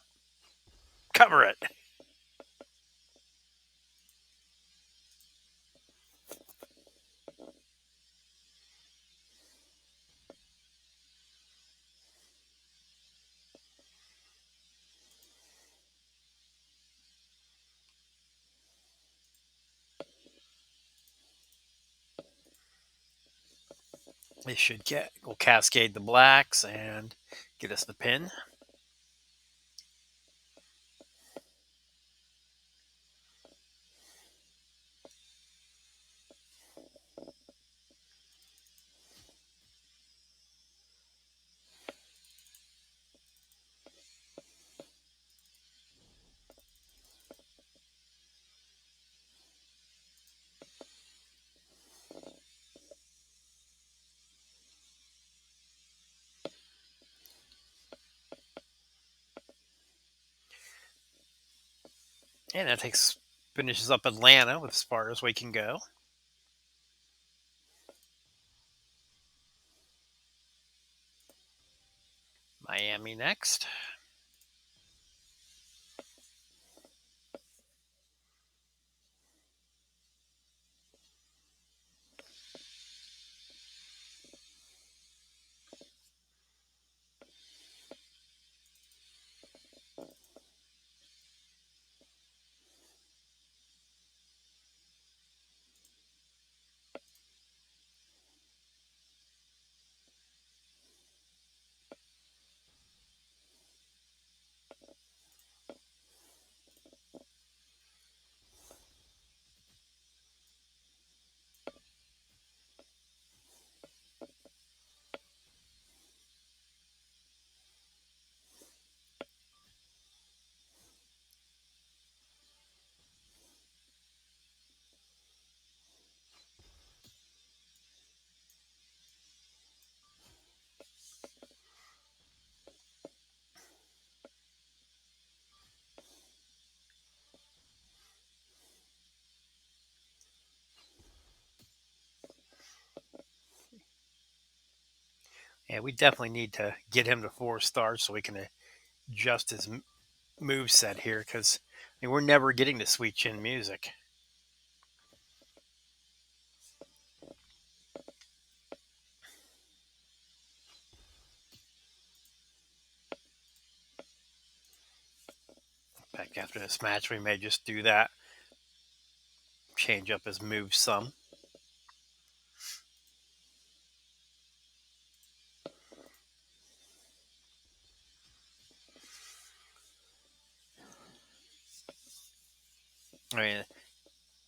cover it. This should will cascade the blacks and get us the pin. And that finishes up Atlanta with as far as we can go. Miami next. Yeah, we definitely need to get him to 4 stars so we can adjust his move set here because we're never getting to sweet chin music. In fact, after this match, we may just do that, change up his move some. I mean,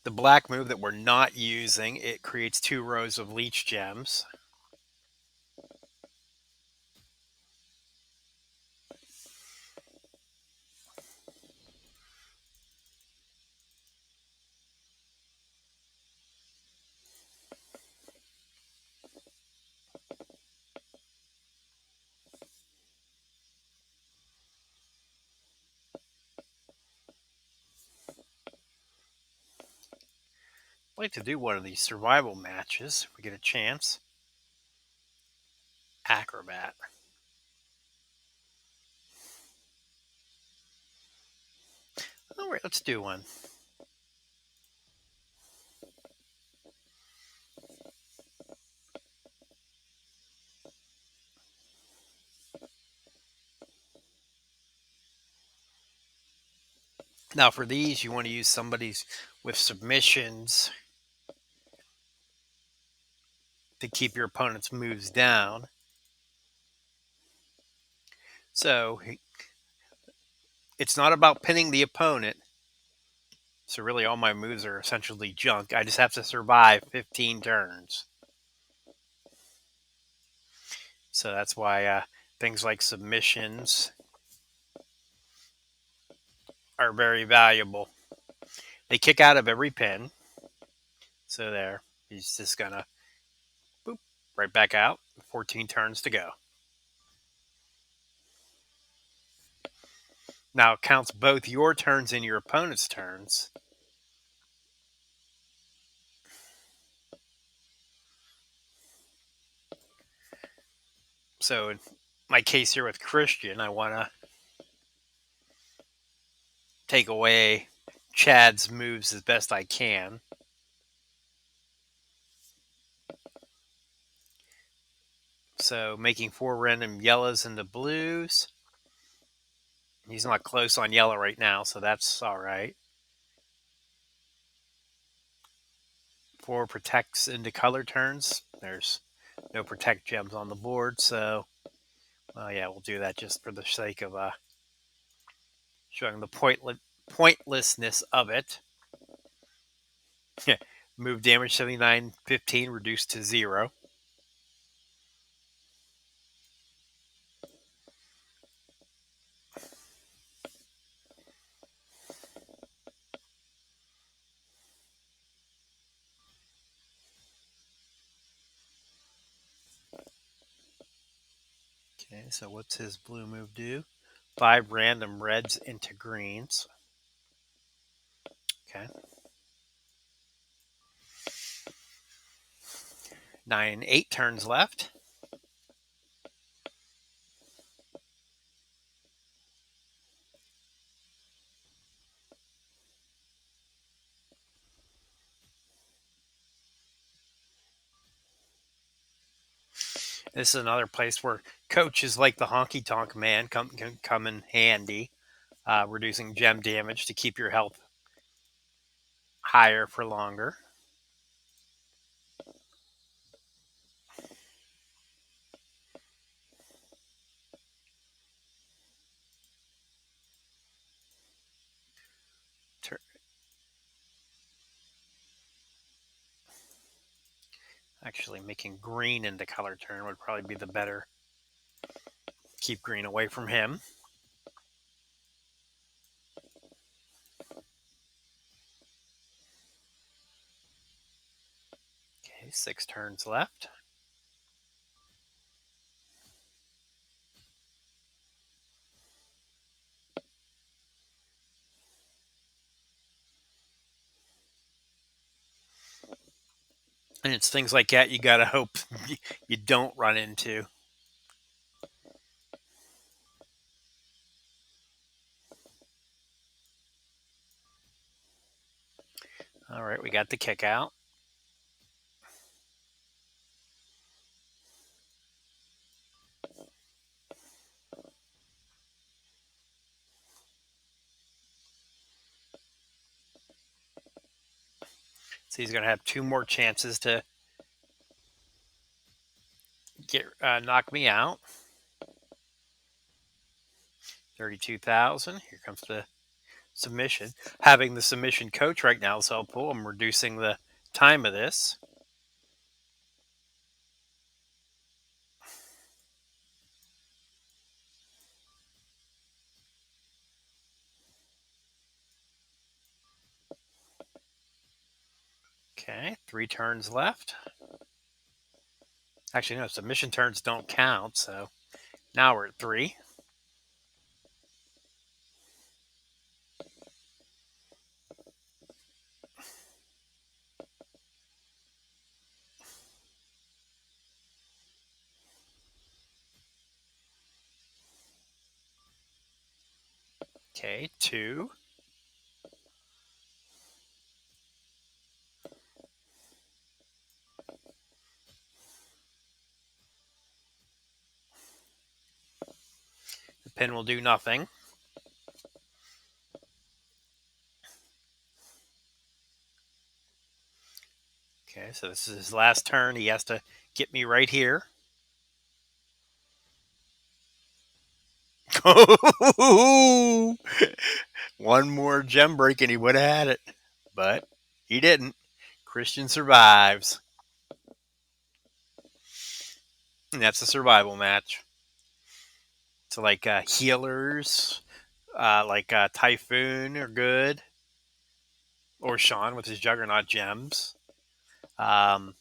the black move that we're not using, it creates 2 rows of leech gems. I'd like to do one of these survival matches if we get a chance. Acrobat. All right, let's do one. Now, for these, you want to use somebody's with submissions to keep your opponent's moves down. So it's not about pinning the opponent. So really, all my moves are essentially junk. I just have to survive 15 turns. So that's why things like submissions are very valuable. They kick out of every pin. So there, he's just gonna boop right back out. 14 turns to go. Now it counts both your turns and your opponent's turns. So in my case here with Christian, I want to take away Chad's moves as best I can. So making 4 random yellows into blues. He's not close on yellow right now, so that's all right. 4 protects into color turns. There's no protect gems on the board, so yeah, we'll do that just for the sake of showing the pointlessness of it. Move damage 7915 reduced to 0. Okay, so what's his blue move do? 5 random reds into greens. Okay. 8 turns left. This is another place where coaches like the honky tonk man can come in handy, reducing gem damage to keep your health higher for longer. Actually, making green into color turn would probably be the better. Keep green away from him. Okay, 6 turns left. And it's things like that you got to hope you don't run into. We got the kick out. So he's going to have two more chances to get knock me out. 32,000. Here comes the submission. Having the submission coach right now is helpful. I'm reducing the time of this. Okay, 3 turns left. Actually, no, submission turns don't count, so now we're at 3. Okay, 2. The pin will do nothing. Okay, so this is his last turn. He has to get me right here. One more gem break and he would have had it, but he didn't. Christian survives. And that's a survival match. So, like healers, like Typhoon are good, or Sean with his Juggernaut gems. Um,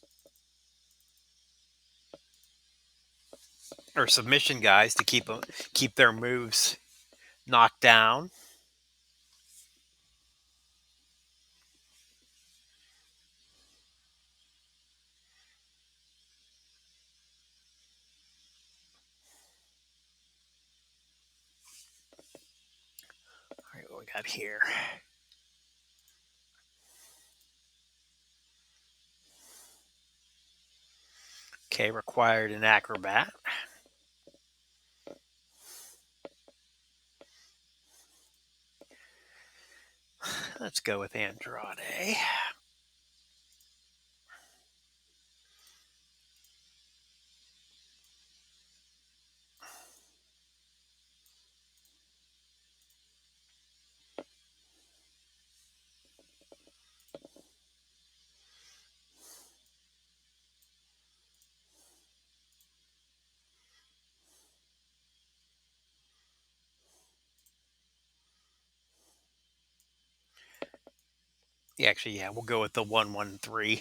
or submission guys to keep their moves knocked down. All right, what we got here? Okay, required an acrobat. Let's go with Andrade. Yeah, actually, yeah, we'll go with the 113.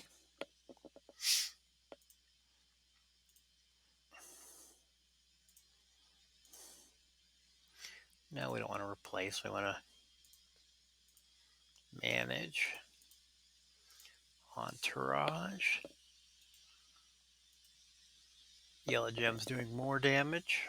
No, we don't want to replace. We want to manage. Entourage. Yellow gem's doing more damage.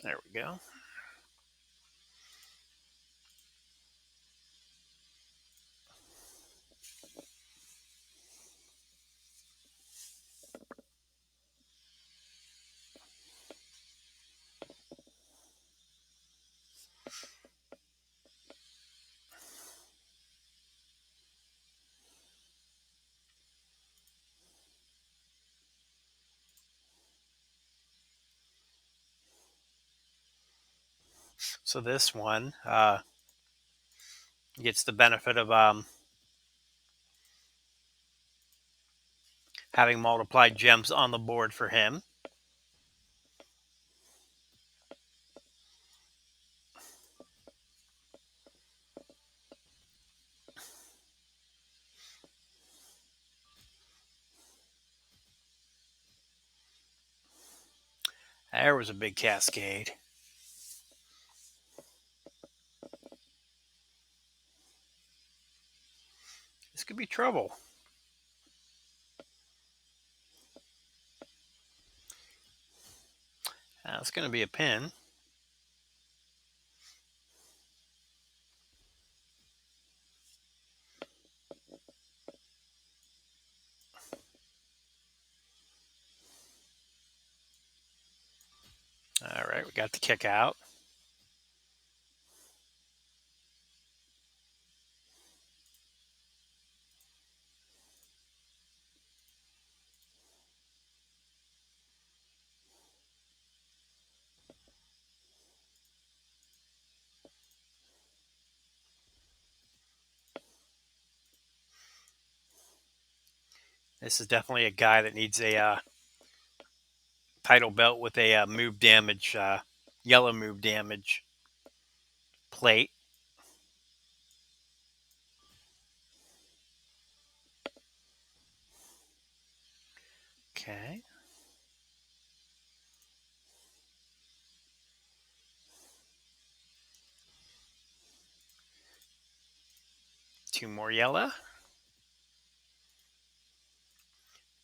There we go. So this one gets the benefit of having multiplied gems on the board for him. There was a big cascade. This could be trouble. It's going to be a pin. All right, we got the kick out. This is definitely a guy that needs a title belt with a move damage, yellow move damage plate. Okay. Two more yellow.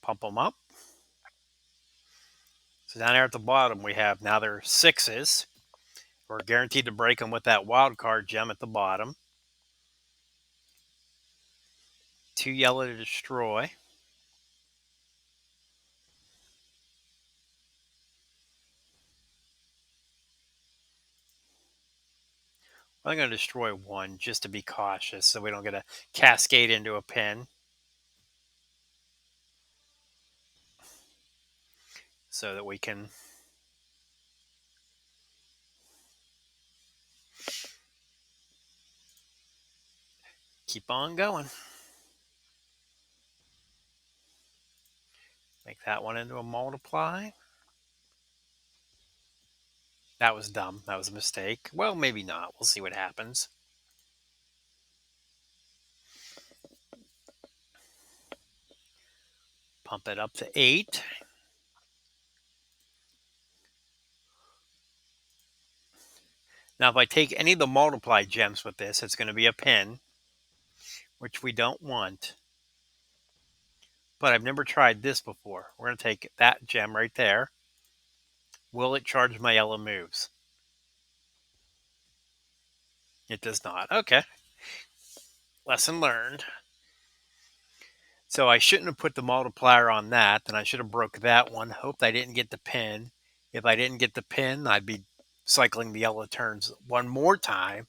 Pump them up. So down there at the bottom, we have now there are sixes. We're guaranteed to break them with that wild card gem at the bottom. Two yellow to destroy. I'm going to destroy one just to be cautious so we don't get a cascade into a pin. So that we can keep on going. Make that one into a multiply. That was dumb. That was a mistake. Well, maybe not. We'll see what happens. Pump it up to 8. Now, if I take any of the multiply gems with this, it's going to be a pin, which we don't want. But I've never tried this before. We're going to take that gem right there. Will it charge my yellow moves? It does not. Okay. Lesson learned. So I shouldn't have put the multiplier on that. Then I should have broke that one. Hoped I didn't get the pin. If I didn't get the pin, I'd be cycling the yellow turns one more time.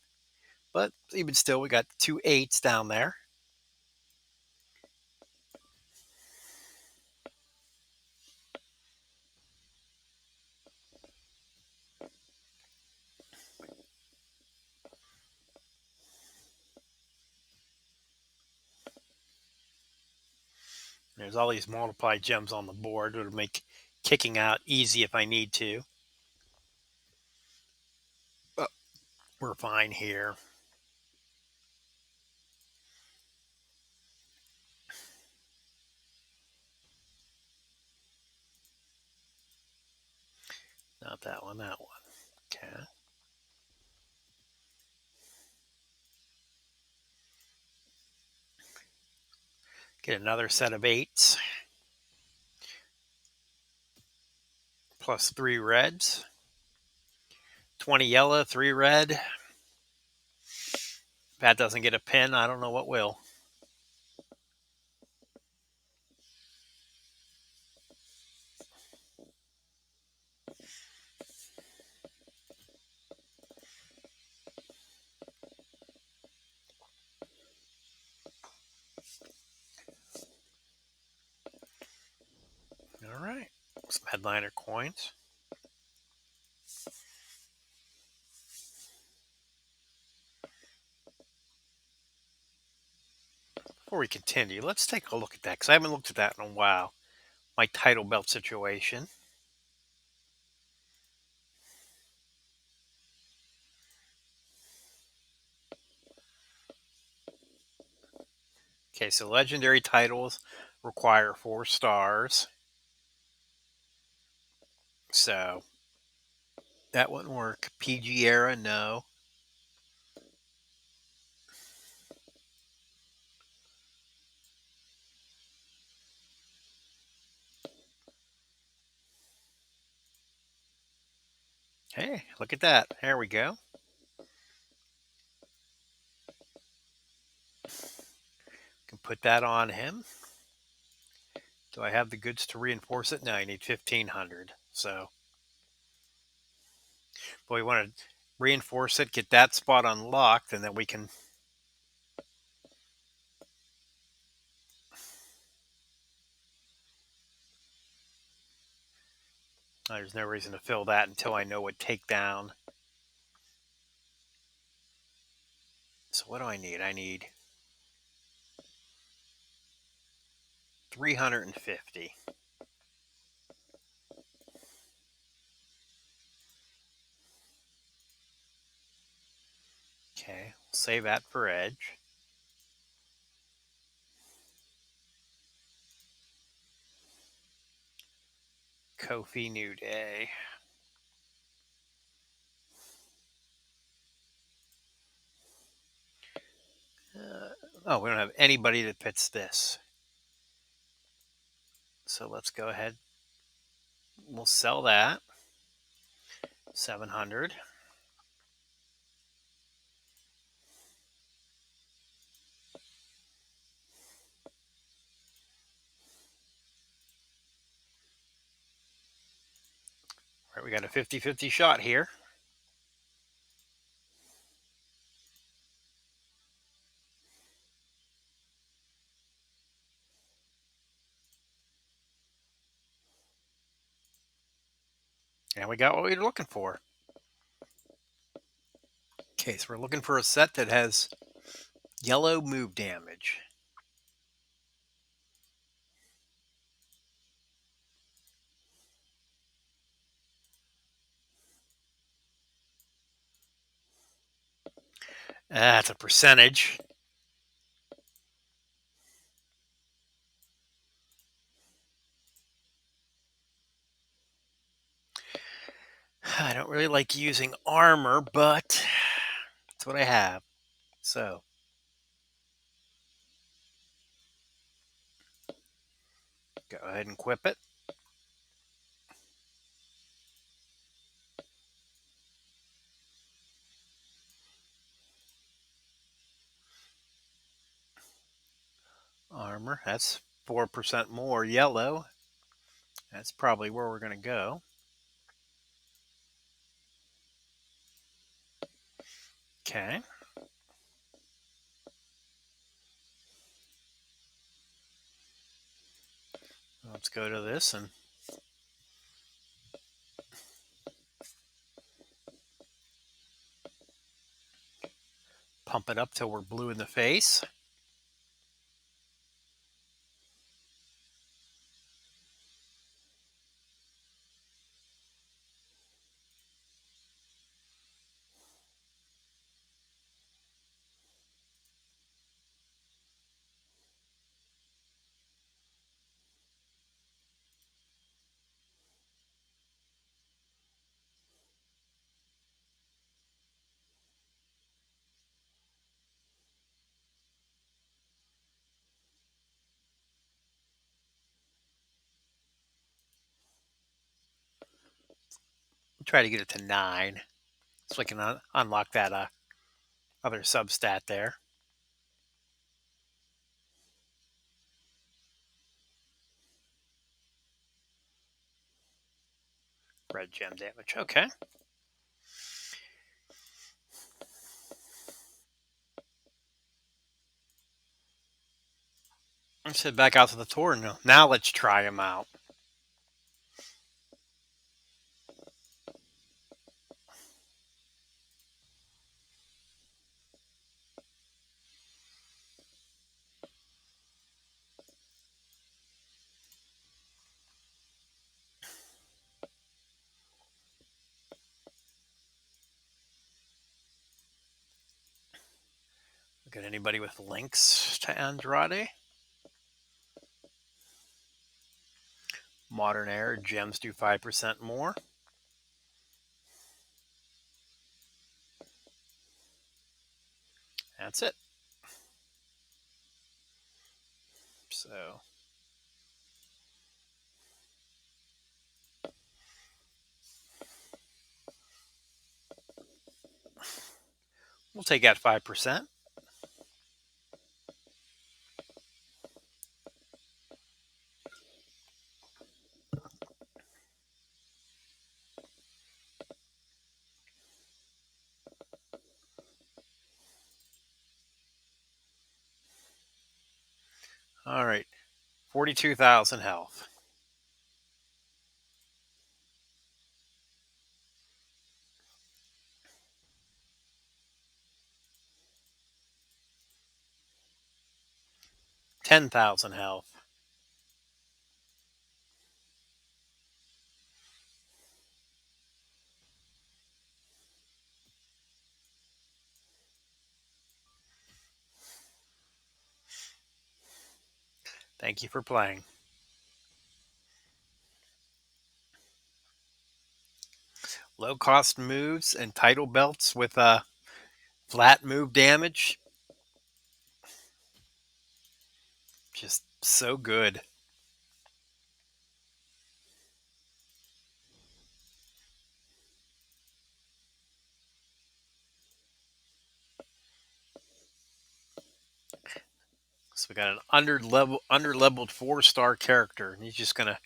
But even still, we got 2 8s down there. There's all these multiply gems on the board. It'll make kicking out easy if I need to. But we're fine here. Not that one, that one. Okay. Get another set of 8s. Plus 3 reds. 20 yellow, 3 red. If that doesn't get a pin, I don't know what will. All right. Some headliner coins. Before we continue, let's take a look at that because I haven't looked at that in a while. My title belt situation. Okay, so legendary titles require 4 stars. So That wouldn't work. PG era, no. Hey, look at that. There we go. Can put that on him. Do I have the goods to reinforce it? No, I need 1,500. So, but we want to reinforce it, get that spot unlocked, and then we can. There's no reason to fill that until I know what takedown. So what do I need? I need 350. Okay, we'll save that for edge. Kofi New Day. Oh, we don't have anybody that fits this. So let's go ahead. We'll sell that. 700. All right, we got a 50-50 shot here. And we got what we were looking for. Okay, so we're looking for a set that has yellow move damage. That's a percentage. I don't really like using armor, but that's what I have. So go ahead and equip it. Armor, that's 4% more yellow. That's probably where we're going to go. Okay. Let's go to this and pump it up till we're blue in the face. Try to get it to 9 so we can unlock that other substat there. Red gem damage. Okay. Let's head back out to the tour now. Let's try them out. Got anybody with links to Andrade? Modern Era gems do 5% more. That's it. So we'll take out 5%. All right. 42,000 health. $10,000 health. Thank you for playing. Low cost moves and title belts with flat move damage. Just so good. So we got an under leveled 4-star character, and he's just gonna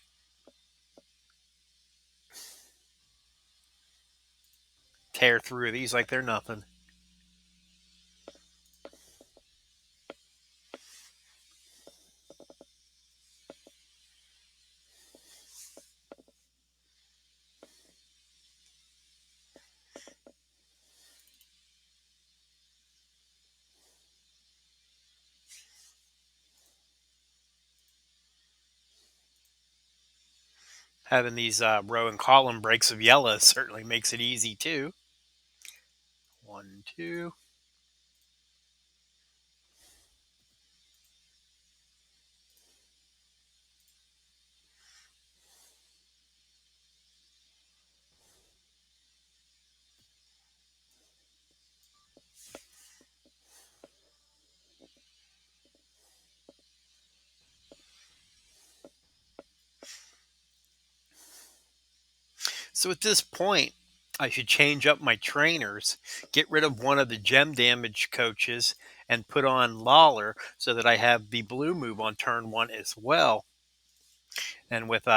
tear through these like they're nothing. Having these row and column breaks of yellow certainly makes it easy too. 1, 2. So at this point, I should change up my trainers, get rid of one of the gem damage coaches, and put on Lawler so that I have the blue move on turn 1 as well. And with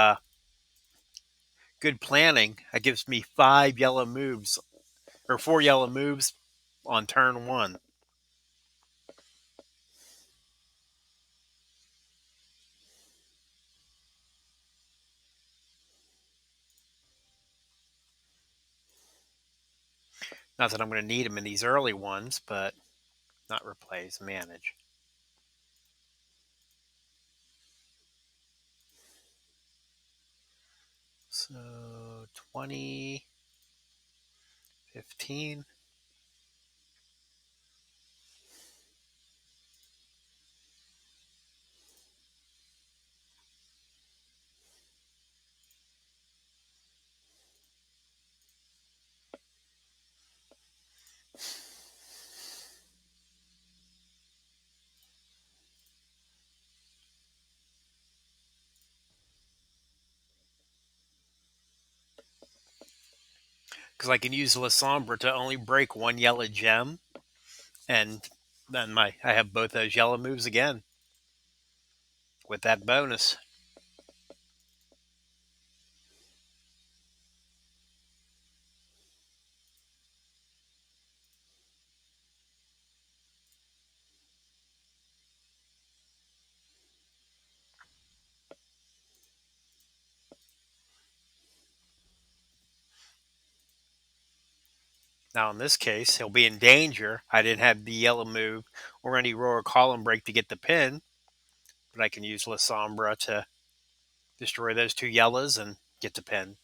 good planning, that gives me 5 yellow moves or 4 yellow moves on turn 1. Not that I'm going to need them in these early ones, but not replace, manage. So 20, 15. Because I can use La Sombra to only break 1 yellow gem, and then I have both those yellow moves again with that bonus. Now in this case, he'll be in danger. I didn't have the yellow move or any row or column break to get the pin, but I can use La Sombra to destroy those 2 yellows and get the pin.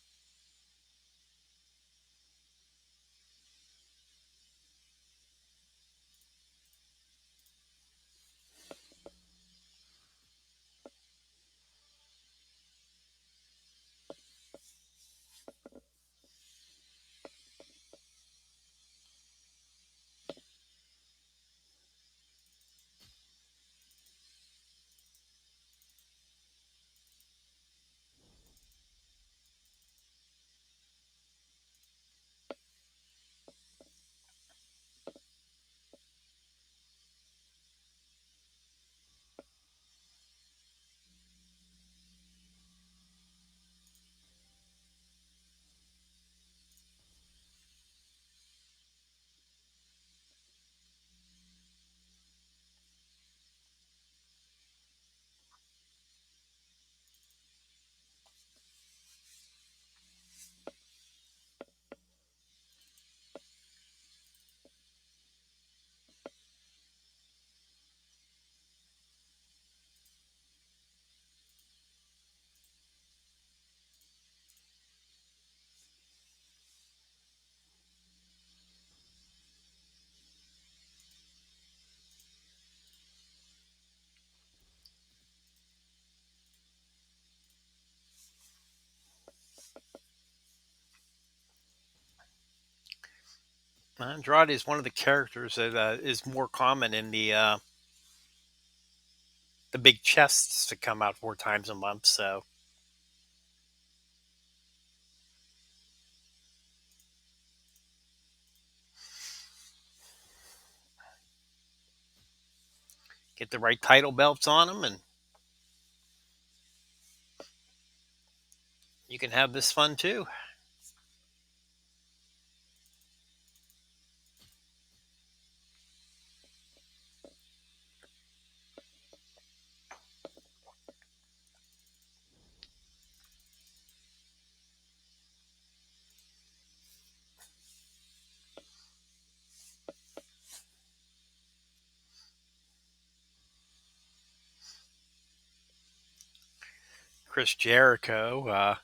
Andrade is one of the characters that is more common in the big chests that come out 4 times a month. So get the right title belts on them, and you can have this fun too. Chris Jericho,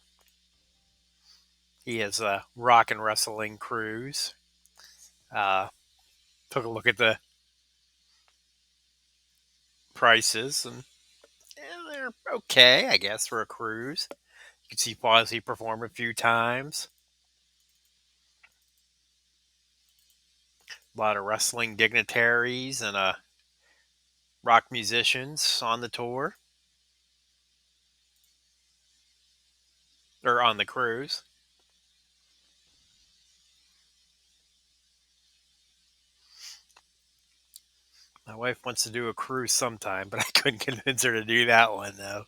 he has a rock and wrestling cruise. Uh, took a look at the prices, and they're okay, I guess, for a cruise. You can see Fozzy perform a few times. A lot of wrestling dignitaries and rock musicians on the tour or on the cruise. My wife wants to do a cruise sometime, but I couldn't convince her to do that one though.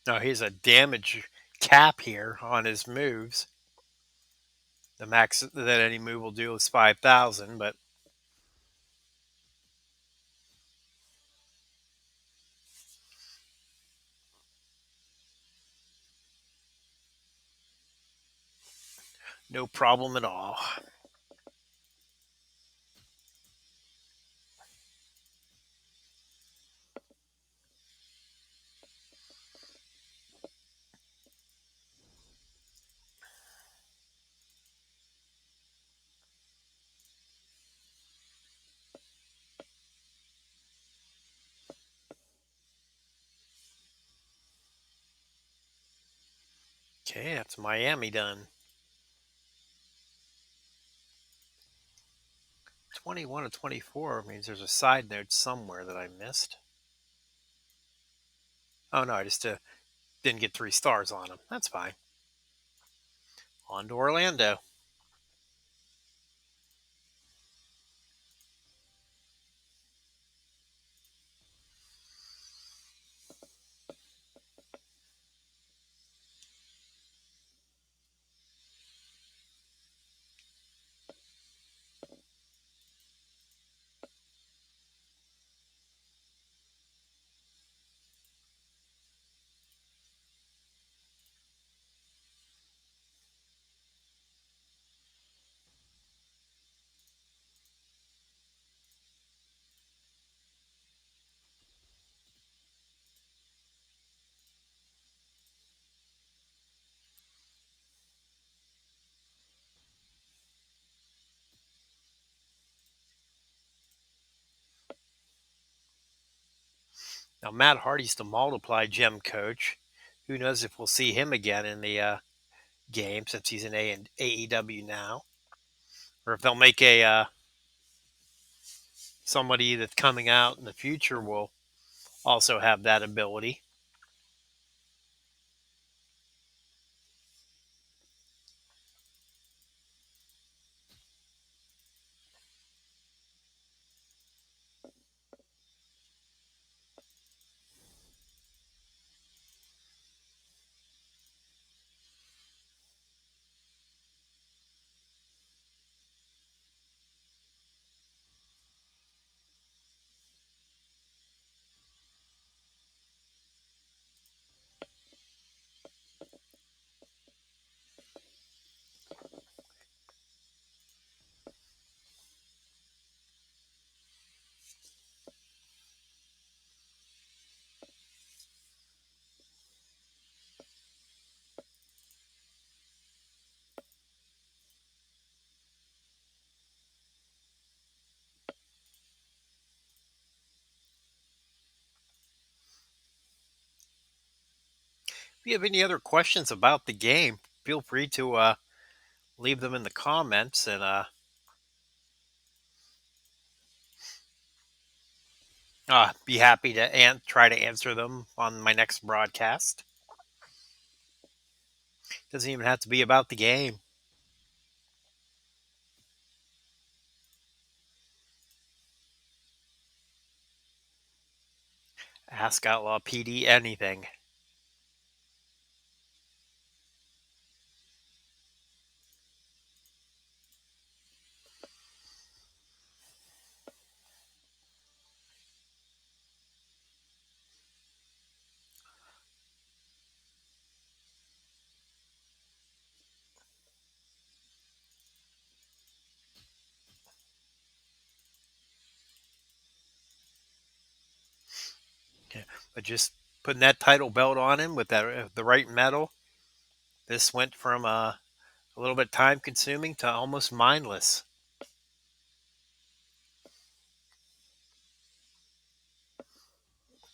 No, he's a damage cap here on his moves. The max that any move will do is 5,000, but no problem at all. Okay, that's Miami done. 21 to 24 means there's a side note somewhere that I missed. Oh no, I just didn't get 3 stars on him. That's fine. On to Orlando. Now Matt Hardy's the multiply gem coach. Who knows if we'll see him again in the game since he's in AEW now, or if they'll make a somebody that's coming out in the future will also have that ability. you have any other questions about the game, feel free to leave them in the comments, and be happy to try to answer them on my next broadcast. Doesn't even have to be about the game. Ask Outlaw PD anything. Yeah, but just putting that title belt on him with that the right metal, this went from a little bit time consuming to almost mindless.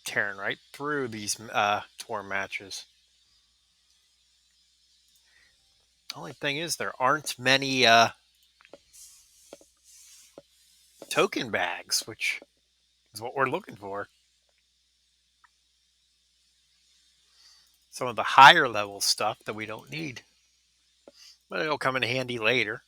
Tearing right through these tour matches. Only thing is, there aren't many token bags, which is what we're looking for. Some of the higher level stuff that we don't need, but it'll come in handy later.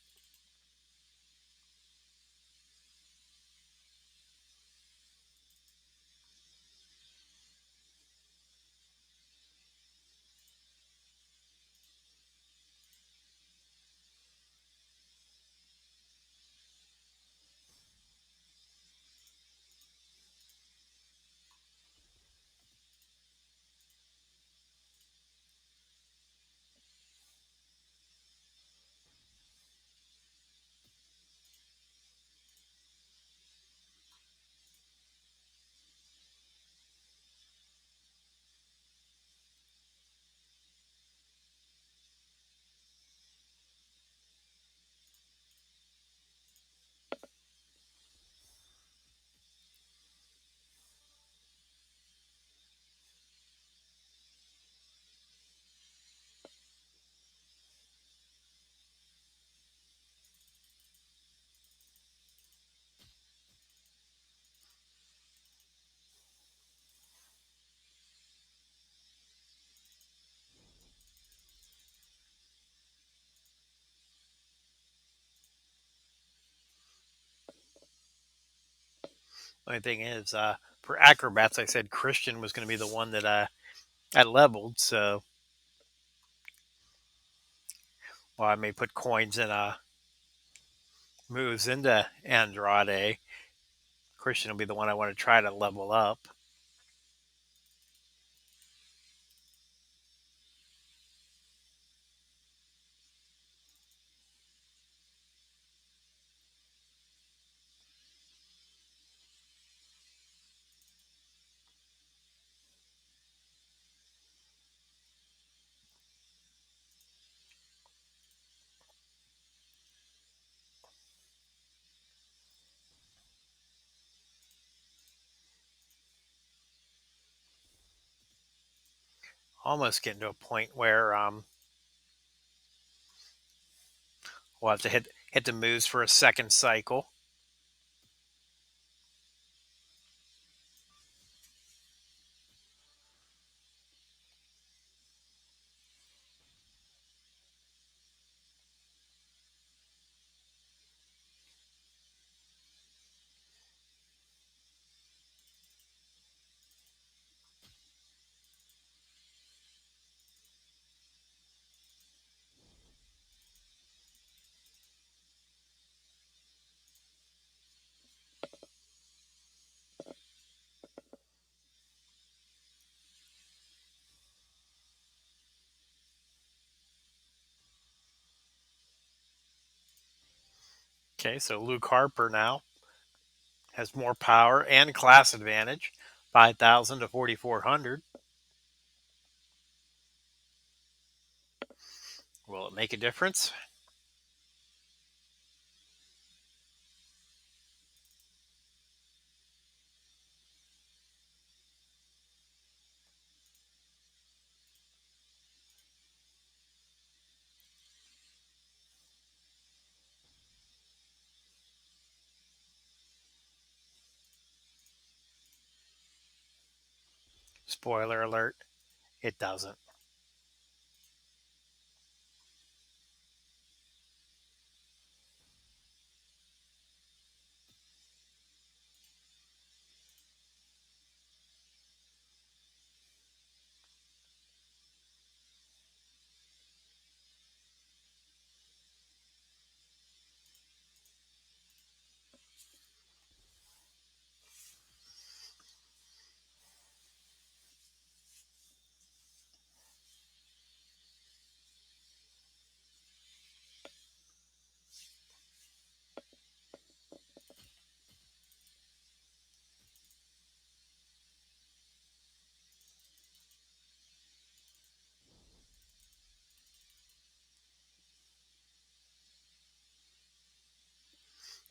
Only thing is, for acrobats, I said Christian was going to be the one that I leveled. So, well, I may put coins and moves into Andrade. Christian will be the one I want to try to level up. Almost getting to a point where we'll have to hit the moves for a second cycle. Okay, so Luke Harper now has more power and class advantage, 5,000 to 4,400. Will it make a difference? Spoiler alert, it doesn't.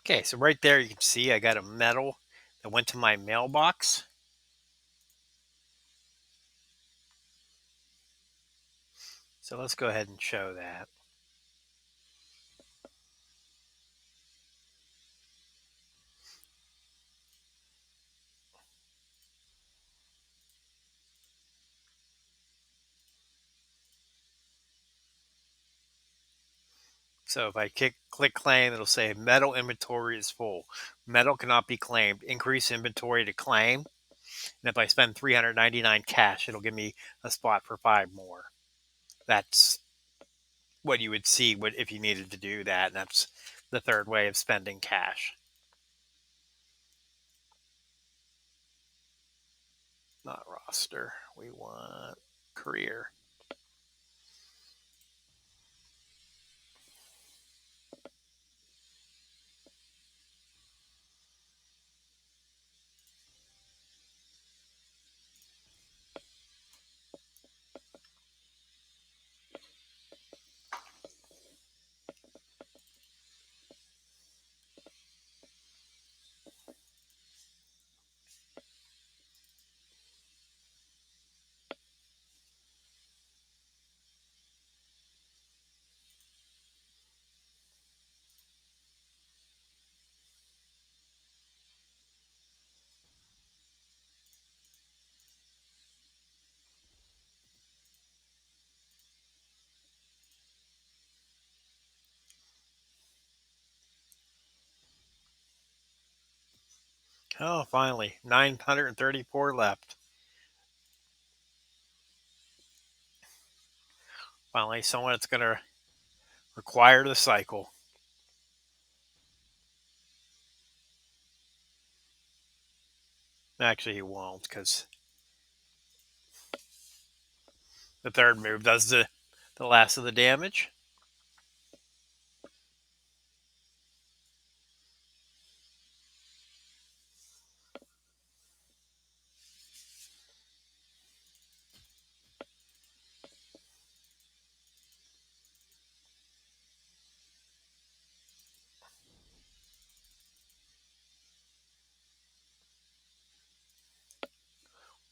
Okay, so right there you can see I got a medal that went to my mailbox. So let's go ahead and show that. So if I click claim, it'll say metal inventory is full. Metal cannot be claimed. Increase inventory to claim. And if I spend 399 cash, it'll give me a spot for 5 more. That's what you would see if you needed to do that. And that's the third way of spending cash. Not roster. We want career. Oh, finally, 934 left. Finally, someone that's going to require the cycle. Actually, he won't because the third move does the last of the damage.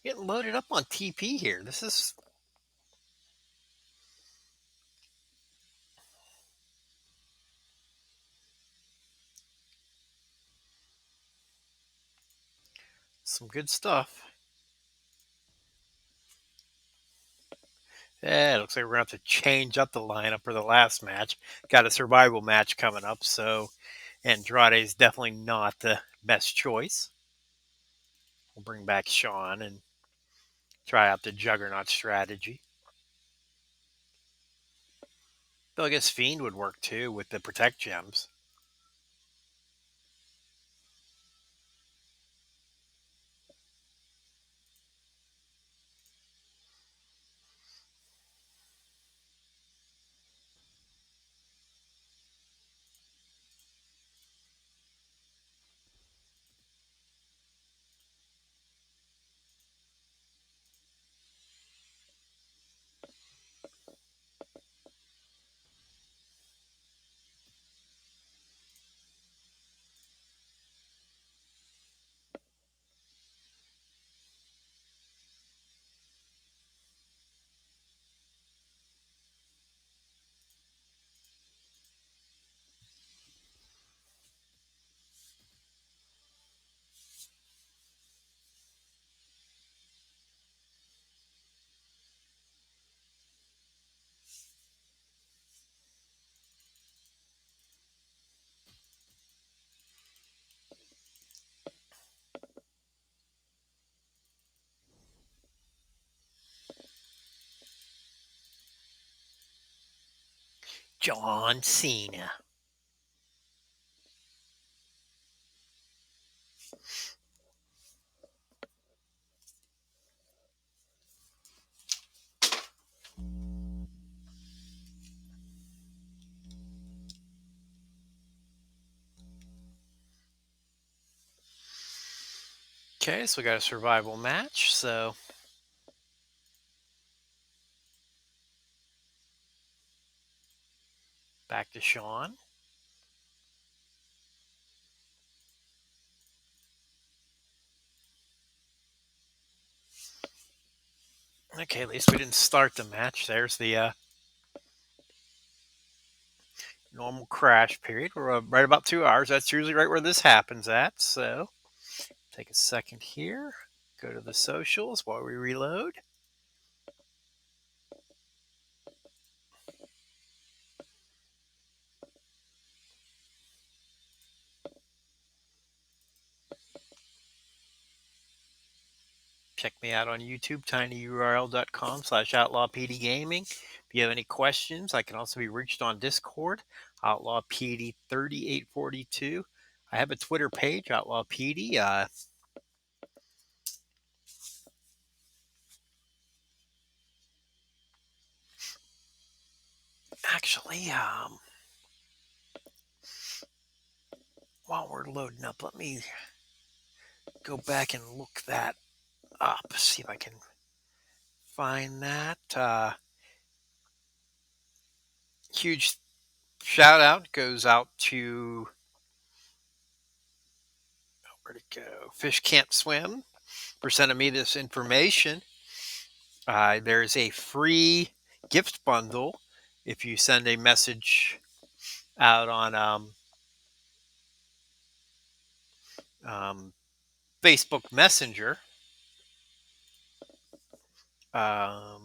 Getting loaded up on TP here. This is some good stuff. Yeah, it looks like we're going to have to change up the lineup for the last match. Got a survival match coming up, so Andrade is definitely not the best choice. We'll bring back Sean and try out the Juggernaut strategy. Though I guess Fiend would work too with the Protect Gems. John Cena. Okay, so we got a survival match. So back to Sean. Okay, at least we didn't start the match. There's the normal crash period. We're right about 2 hours. That's usually right where this happens at. So take a second here. Go to the socials while we reload. Check me out on YouTube, tinyurl.com/outlawpdgaming. If you have any questions, I can also be reached on Discord, outlawpd3842. I have a Twitter page, outlawpd. Actually, while we're loading up, let me go back and look that up, see if I can find that. Huge shout out goes out to, where'd it go? Fish Can't Swim for sending me this information. There's a free gift bundle if you send a message out on um, Facebook Messenger.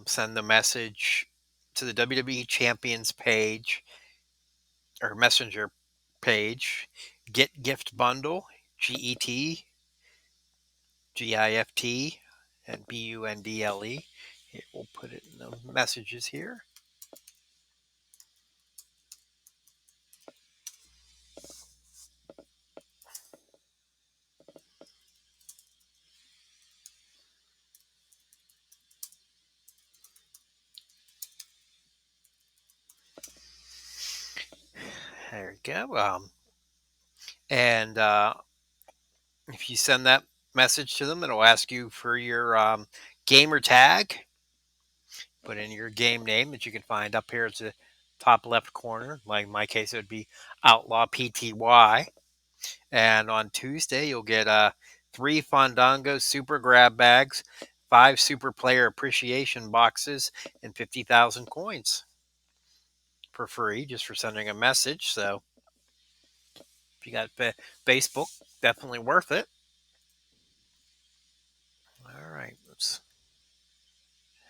Send the message to the WWE Champions page or Messenger page. Get gift bundle, GET, GIFT, and BUNDLE. We'll put it in the messages here. There you go. And if you send that message to them, it'll ask you for your gamer tag. Put in your game name that you can find up here at the top left corner. Like in my case, it would be Outlaw PTY. And on Tuesday, you'll get 3 Fandango Super Grab bags, 5 Super Player Appreciation boxes, and 50,000 coins for free just for sending a message. So if you got Facebook, definitely worth it. All right, let's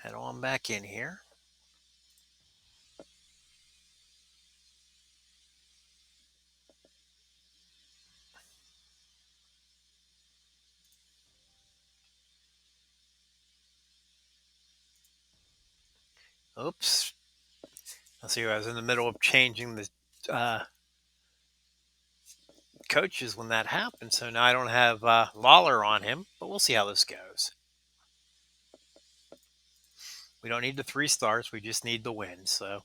head on back in here. Oops. Let's see, I was in the middle of changing the coaches when that happened. So now I don't have Lawler on him, but we'll see how this goes. We don't need the 3 stars. We just need the win. So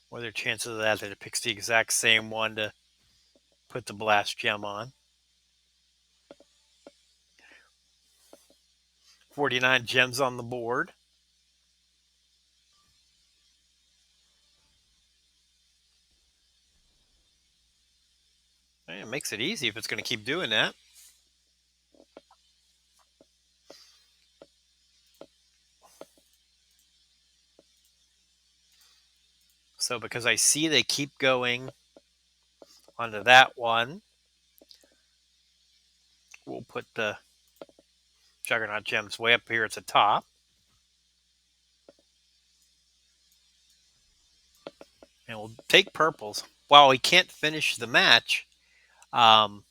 what are the chances of that it picks the exact same one to put the blast gem on? 49 gems on the board. It makes it easy if it's going to keep doing that. So because I see they keep going onto that one, we'll put the Juggernaut Gem's way up here at the top. And we'll take purples. While he can't finish the match, um,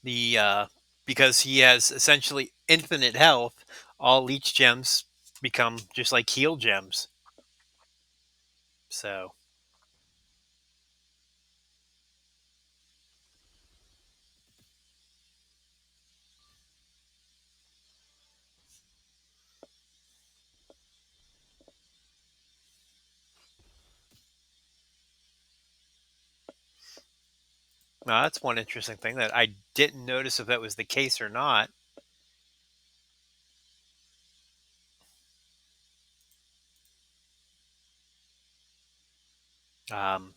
the because he has essentially infinite health, all leech gems become just like heal gems. So that's one interesting thing that I didn't notice if that was the case or not. Um,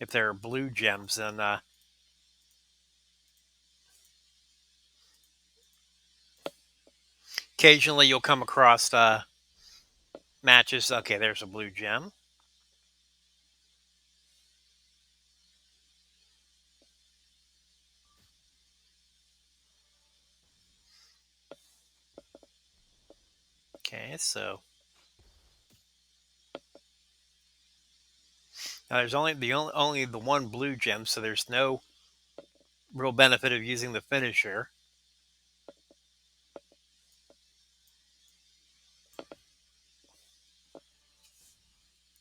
if there are blue gems, then occasionally you'll come across matches. Okay, there's a blue gem. Okay, so now there's only the one blue gem, so there's no real benefit of using the finisher.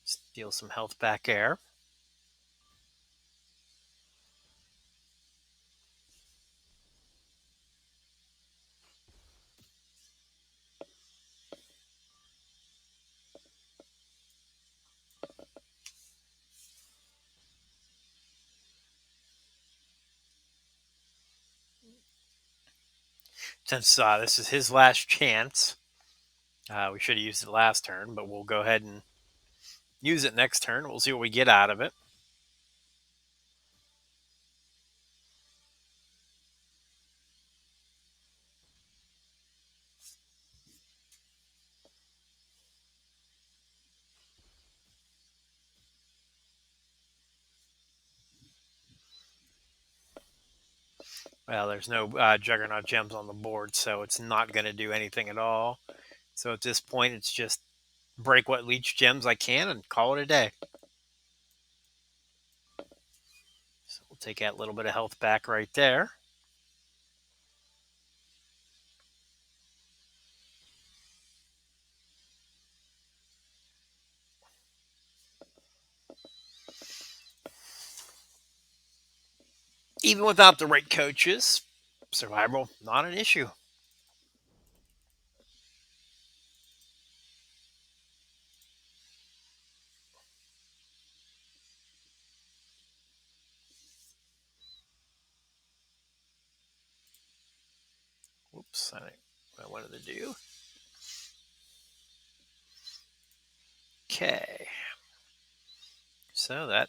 Steal some health back there. Since this is his last chance, we should have used it last turn, but we'll go ahead and use it next turn. We'll see what we get out of it. Well, there's no Juggernaut gems on the board, so it's not going to do anything at all. So at this point, it's just break what leech gems I can and call it a day. So we'll take that little bit of health back right there. Even without the right coaches, survival, not an issue. Whoops, I think what I wanted to do. Okay. So that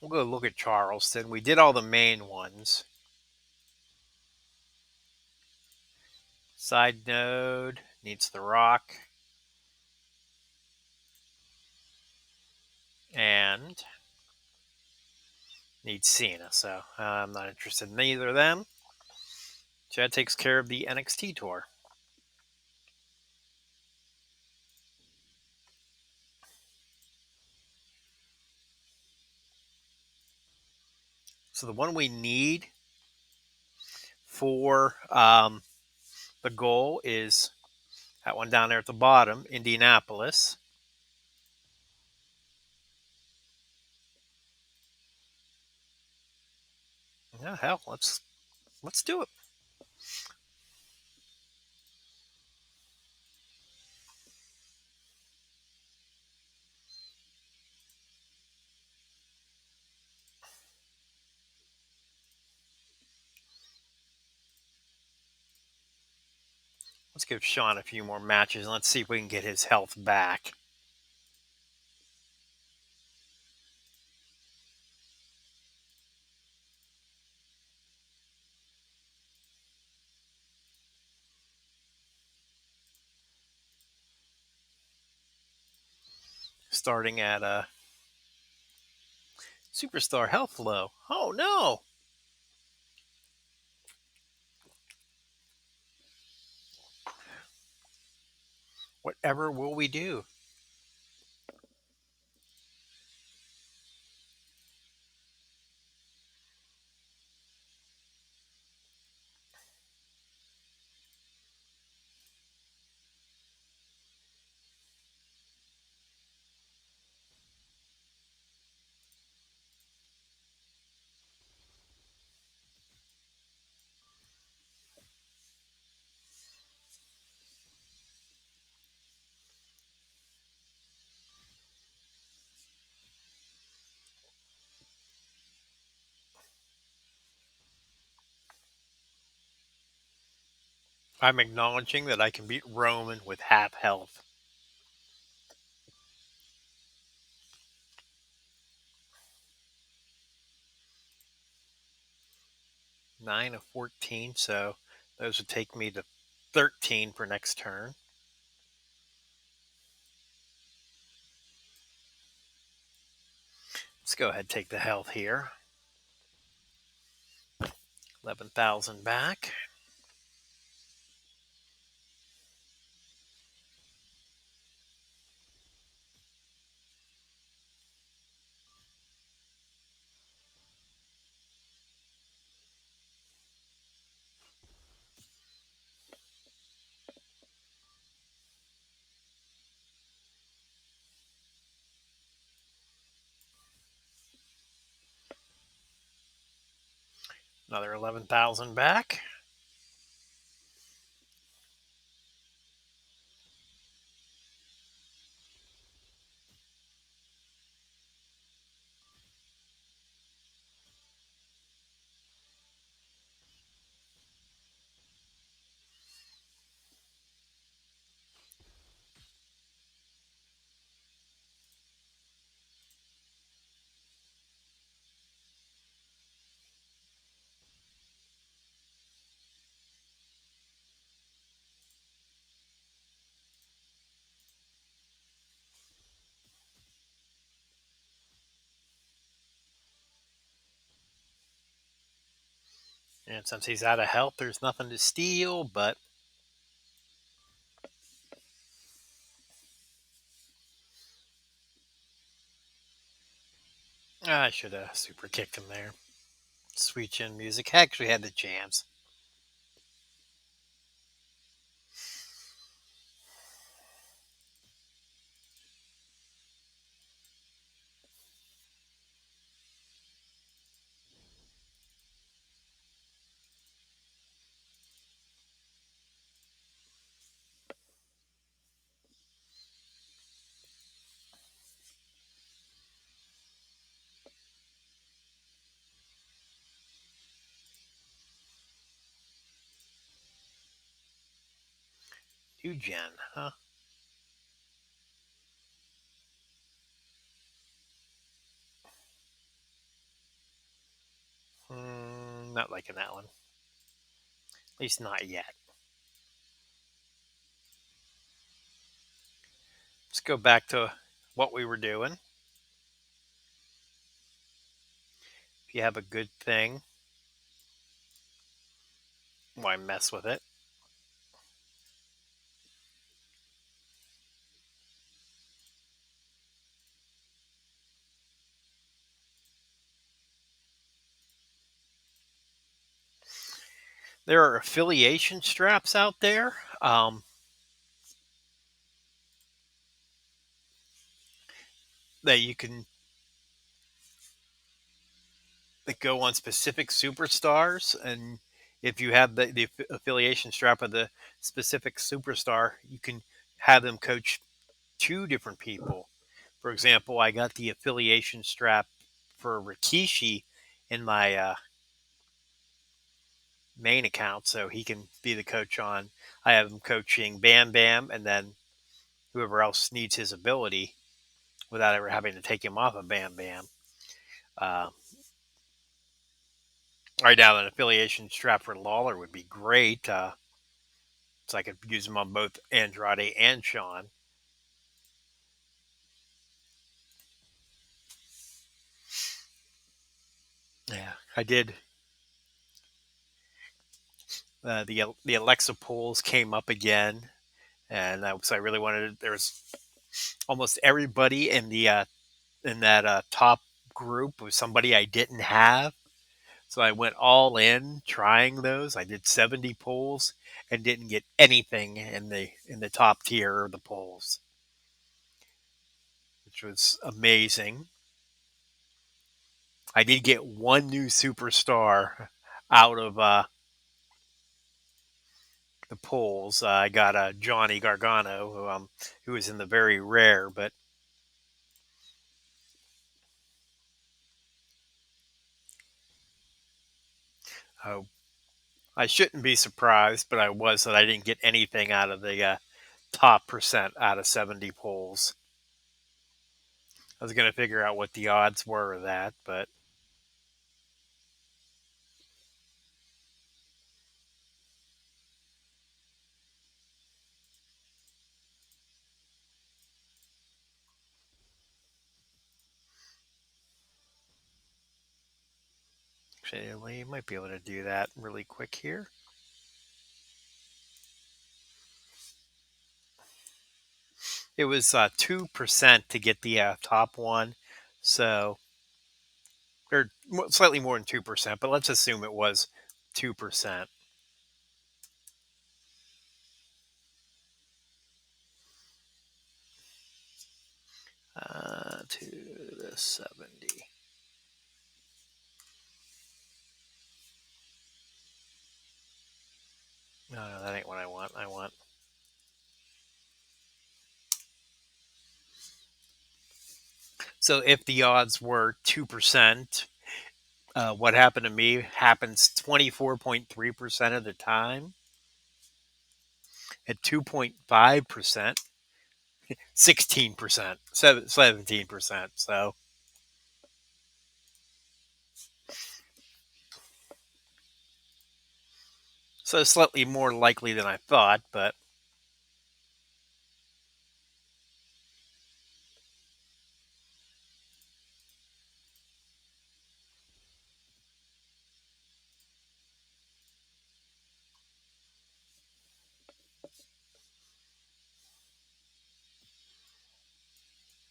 we'll go look at Charleston. We did all the main ones. Side node needs the rock. And needs Cena. So I'm not interested in either of them. Chad takes care of the NXT tour. So the one we need for the goal is that one down there at the bottom, Indianapolis. Yeah, hell, let's do it. Let's give Sean a few more matches and let's see if we can get his health back. Starting at Superstar health low. Oh no! Whatever will we do? I'm acknowledging that I can beat Roman with half health. 9 of 14, so those would take me to 13 for next turn. Let's go ahead and take the health here. 11,000 back. Another 11,000 back. And since he's out of health, there's nothing to steal, but I should have super kicked him there. Sweet chin music. Actually had the chance. New gen, huh? Not liking that one. At least not yet. Let's go back to what we were doing. If you have a good thing, why mess with it? There are affiliation straps out there. That you can that go on specific superstars, and if you have the affiliation strap of the specific superstar, you can have them coach two different people. For example, I got the affiliation strap for Rikishi in my main account, so he can be the coach on. I have him coaching Bam Bam, and then whoever else needs his ability without ever having to take him off of Bam Bam. Uh, right now, an affiliation strap for Lawler would be great. So I could use him on both Andrade and Sean. Yeah, I did. The Alexa polls came up again, and so I really wanted. There was almost everybody in that top group was somebody I didn't have. So I went all in trying those. I did 70 polls and didn't get anything in the top tier of the polls, which was amazing. I did get one new superstar out of the polls. I got Johnny Gargano, who was in the very rare, but uh, I shouldn't be surprised, but I was that I didn't get anything out of the top percent out of 70 polls. I was going to figure out what the odds were of that, but actually, you might be able to do that really quick here. It was 2% to get the top one, so or slightly more than 2%, but let's assume it was 2%. To the 70. No, that ain't what I want. I want. So if the odds were 2%, what happened to me happens 24.3% of the time. At 2.5%, 16%, 17%. So slightly more likely than I thought, but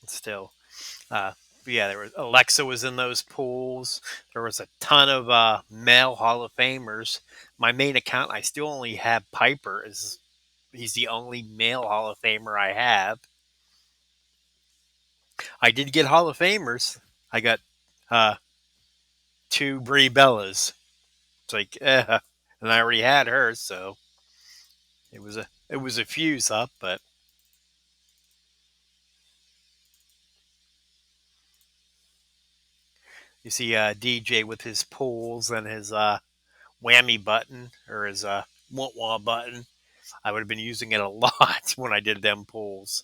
still. Uh, yeah, there was Alexa was in those pools. There was a ton of male Hall of Famers. My main account, I still only have Piper. Is He's the only male Hall of Famer I have. I did get Hall of Famers. I got uh, two Brie Bellas. It's like, and I already had her, so it was a fuse up. But you see, DJ with his pulls and his whammy button or his wah wah button. I would have been using it a lot when I did them pulls.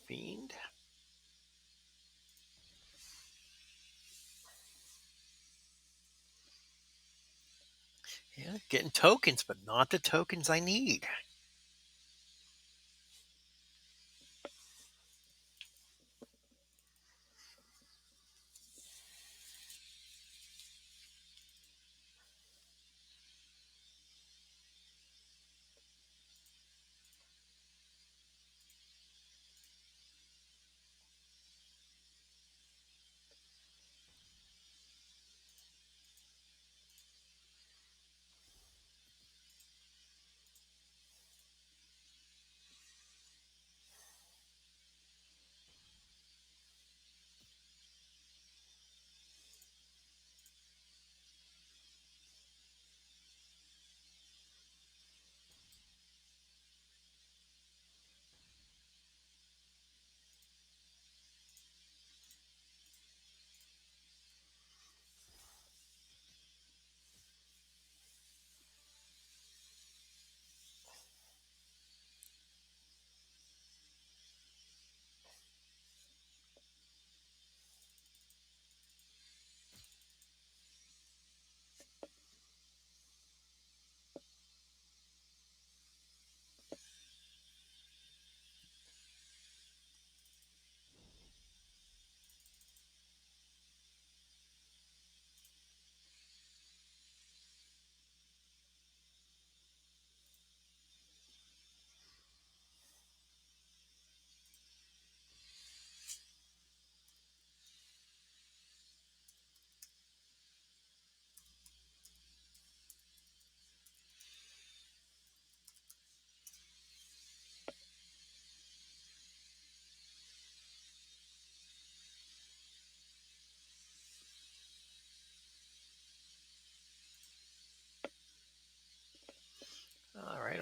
Fiend. Yeah, getting tokens, but not the tokens I need.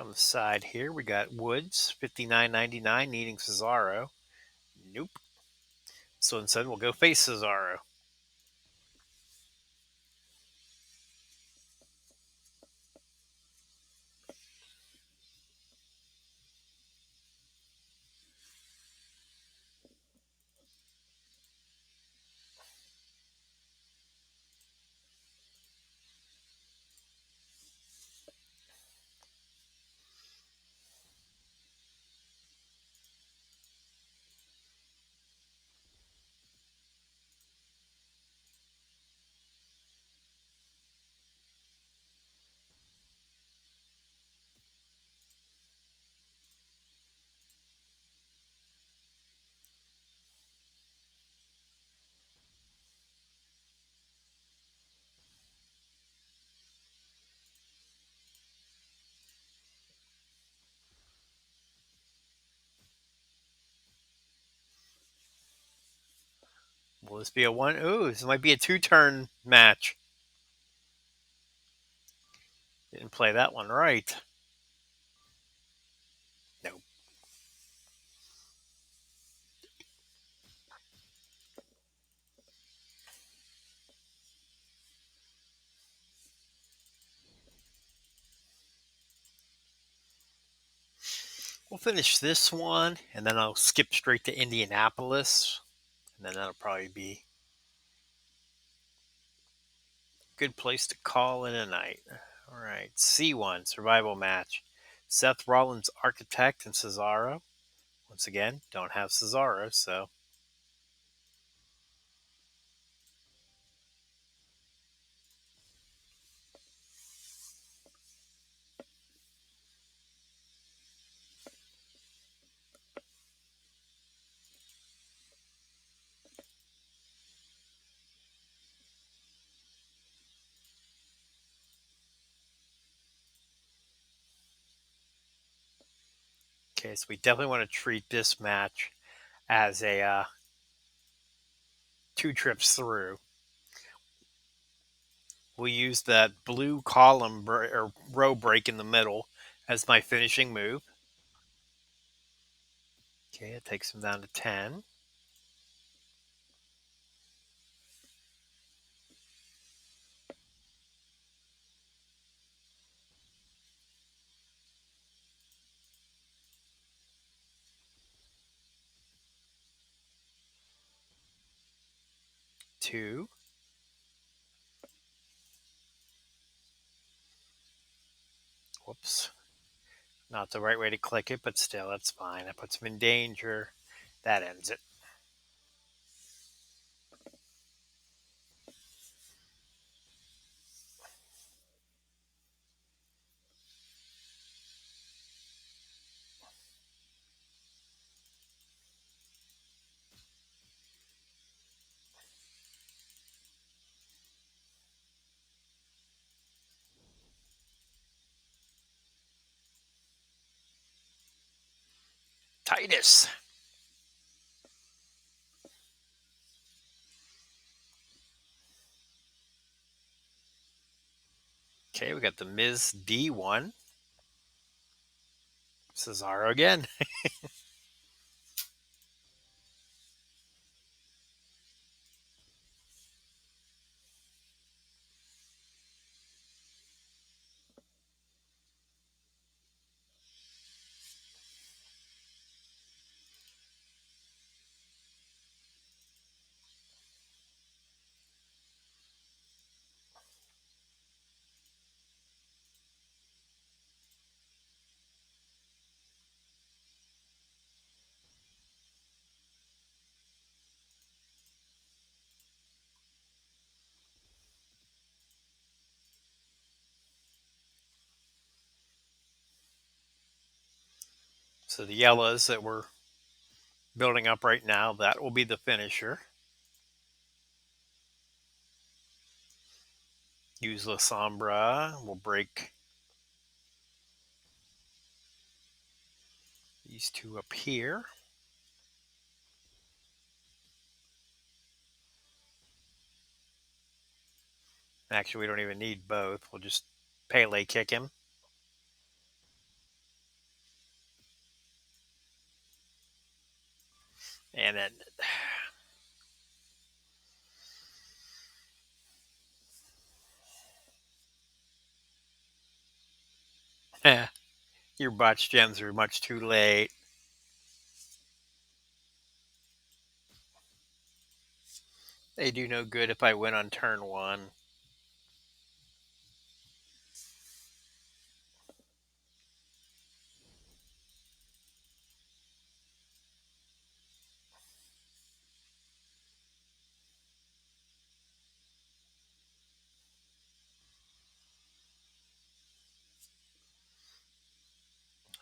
On the side here, we got Woods, 59.99, needing Cesaro. Nope. So instead, we'll go face Cesaro. Will this be a one? Ooh, this might be a two-turn match. Didn't play that one right. Nope. We'll finish this one, and then I'll skip straight to Indianapolis, and then that'll probably be a good place to call it a night. All right, C1 survival match. Seth Rollins, Architect, and Cesaro. Once again, don't have Cesaro, so okay. So we definitely want to treat this match as a two trips through. We'll use that blue column or row break in the middle as my finishing move. Okay, it takes him down to 10. 2. Whoops. Not the right way to click it, but still, that's fine. That puts him in danger. That ends it. Titus. Okay, we got the Miz D1. Cesaro again. 'So the yellows that we're building up right now, that will be the finisher. Use La Sombra. We'll break these two up here. Actually, we don't even need both. We'll just Pele kick him. And then your botch gems are much too late. They do no good if I win on turn one.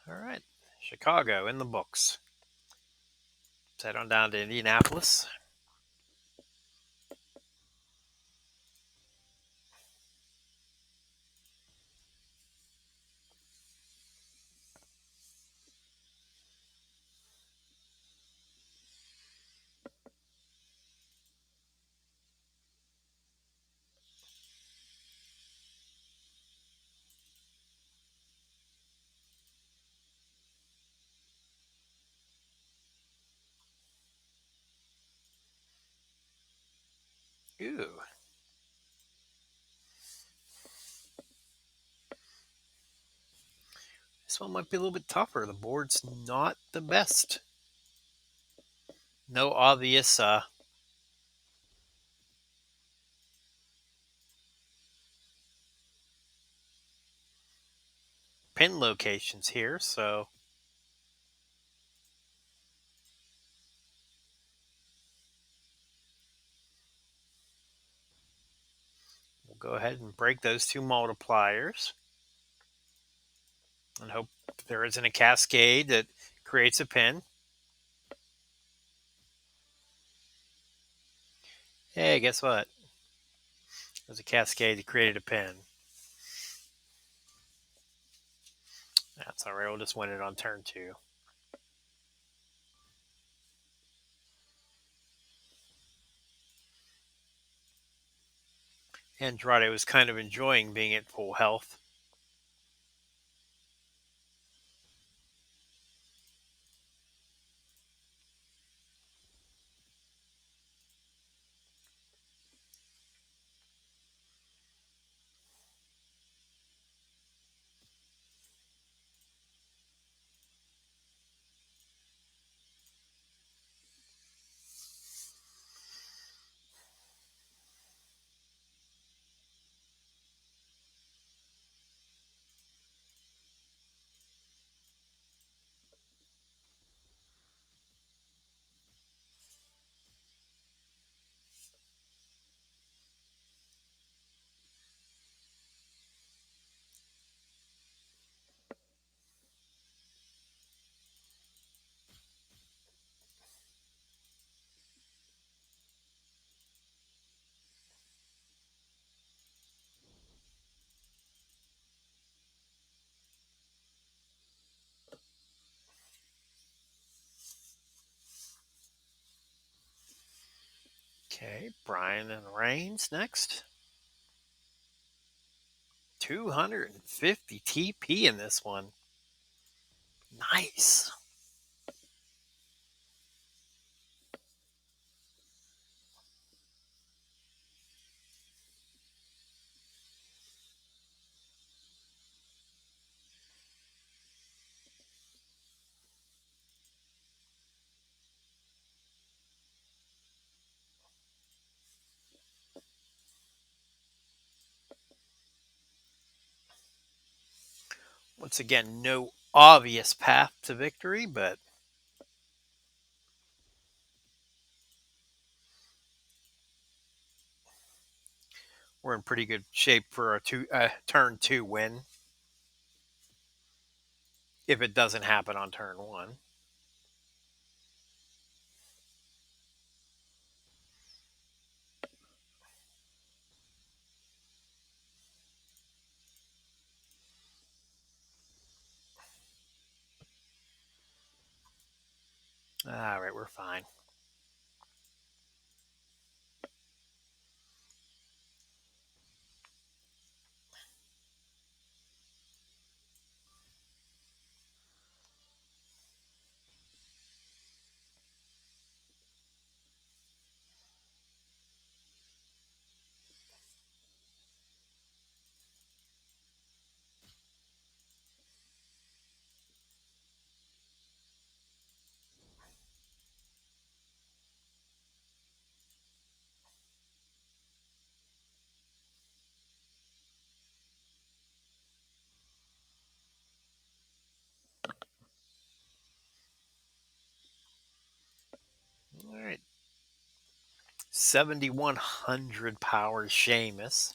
All right. Chicago in the books. Let's head on down to Indianapolis. Ooh. This one might be a little bit tougher. The board's not the best. No obvious pin locations here, so we'll go ahead and break those two multipliers and hope there isn't a cascade that creates a pin. Hey, guess what? There's a cascade that created a pin. That's all right. We'll just win it on turn two. Andrade was kind of enjoying being at full health. Okay, Brian and Reigns next. 250 TP in this one. Nice. Once again, no obvious path to victory, but we're in pretty good shape for a turn two win if it doesn't happen on turn one. All right, we're fine. 7,100 power Sheamus.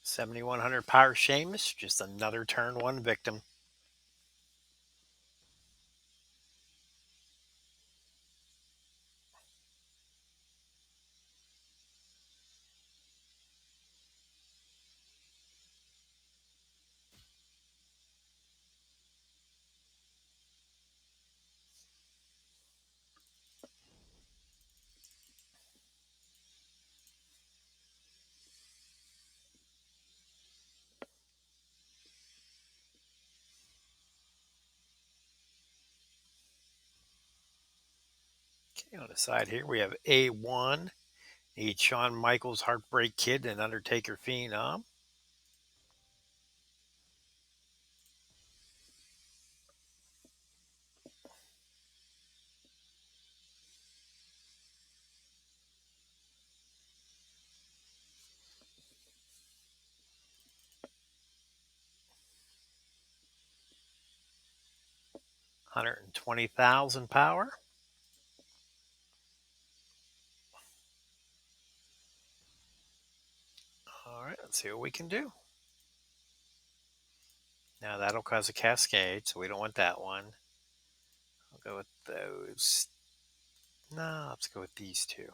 $7,100 power Sheamus, just another turn one victim. Okay, on the side here we have A1. Need Shawn Michaels, Heartbreak Kid, and Undertaker Phenom. $120,000 power. All right, let's see what we can do. Now that'll cause a cascade, so we don't want that one. I'll go with those. No, let's go with these two.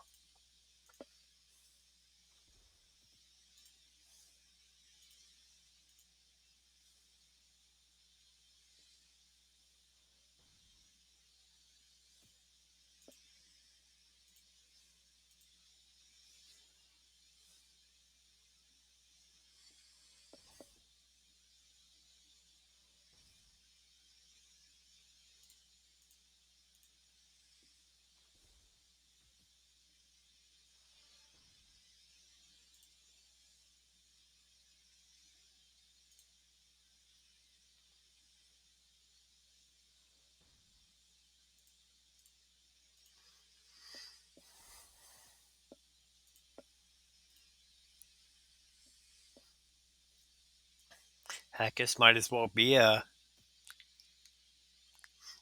Heck, this might as well be a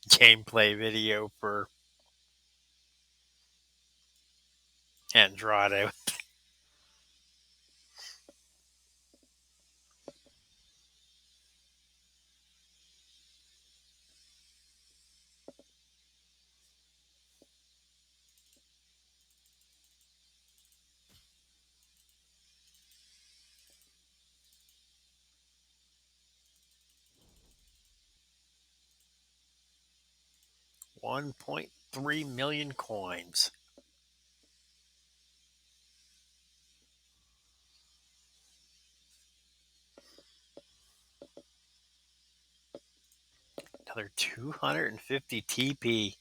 gameplay video for Andrade. $1.3 million coins. Another 250 TP.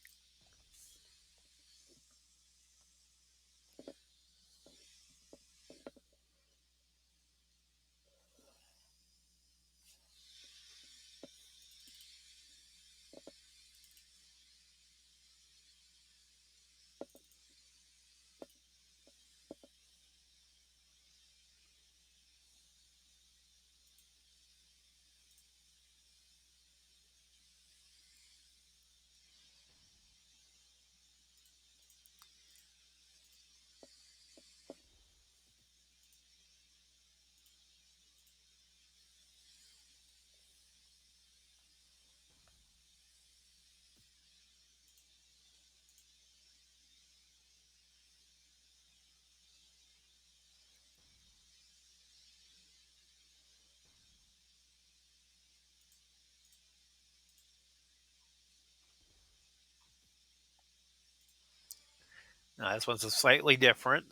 Now, this one's slightly different,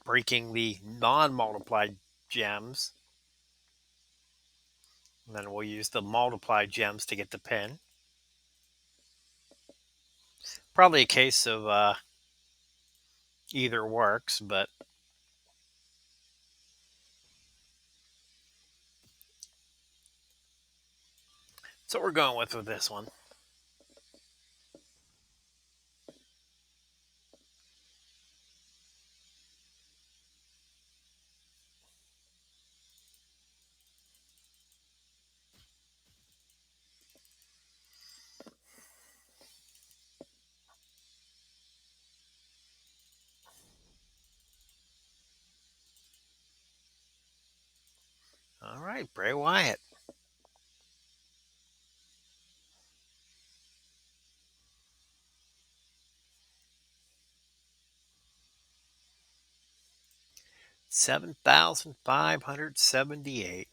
breaking the non-multiplied gems. And then we'll use the multiplied gems to get the pin. Probably a case of either works, but that's what we're going with this one. All right, Bray Wyatt. $7,578.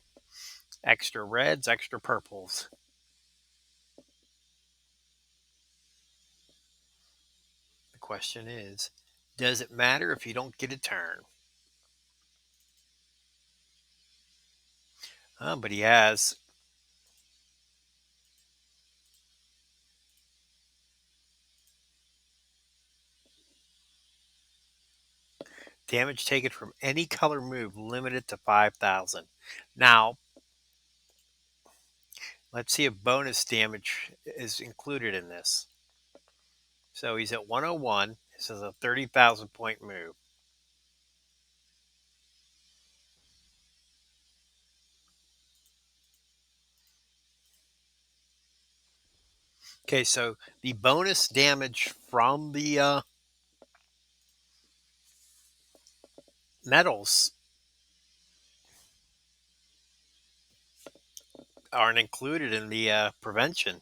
Extra reds, extra purples. The question is, does it matter if you don't get a turn? But he has. Damage taken from any color move limited to 5,000. Now, let's see if bonus damage is included in this. So he's at 101. This is a 30,000 point move. Okay, so the bonus damage from the metals aren't included in the prevention.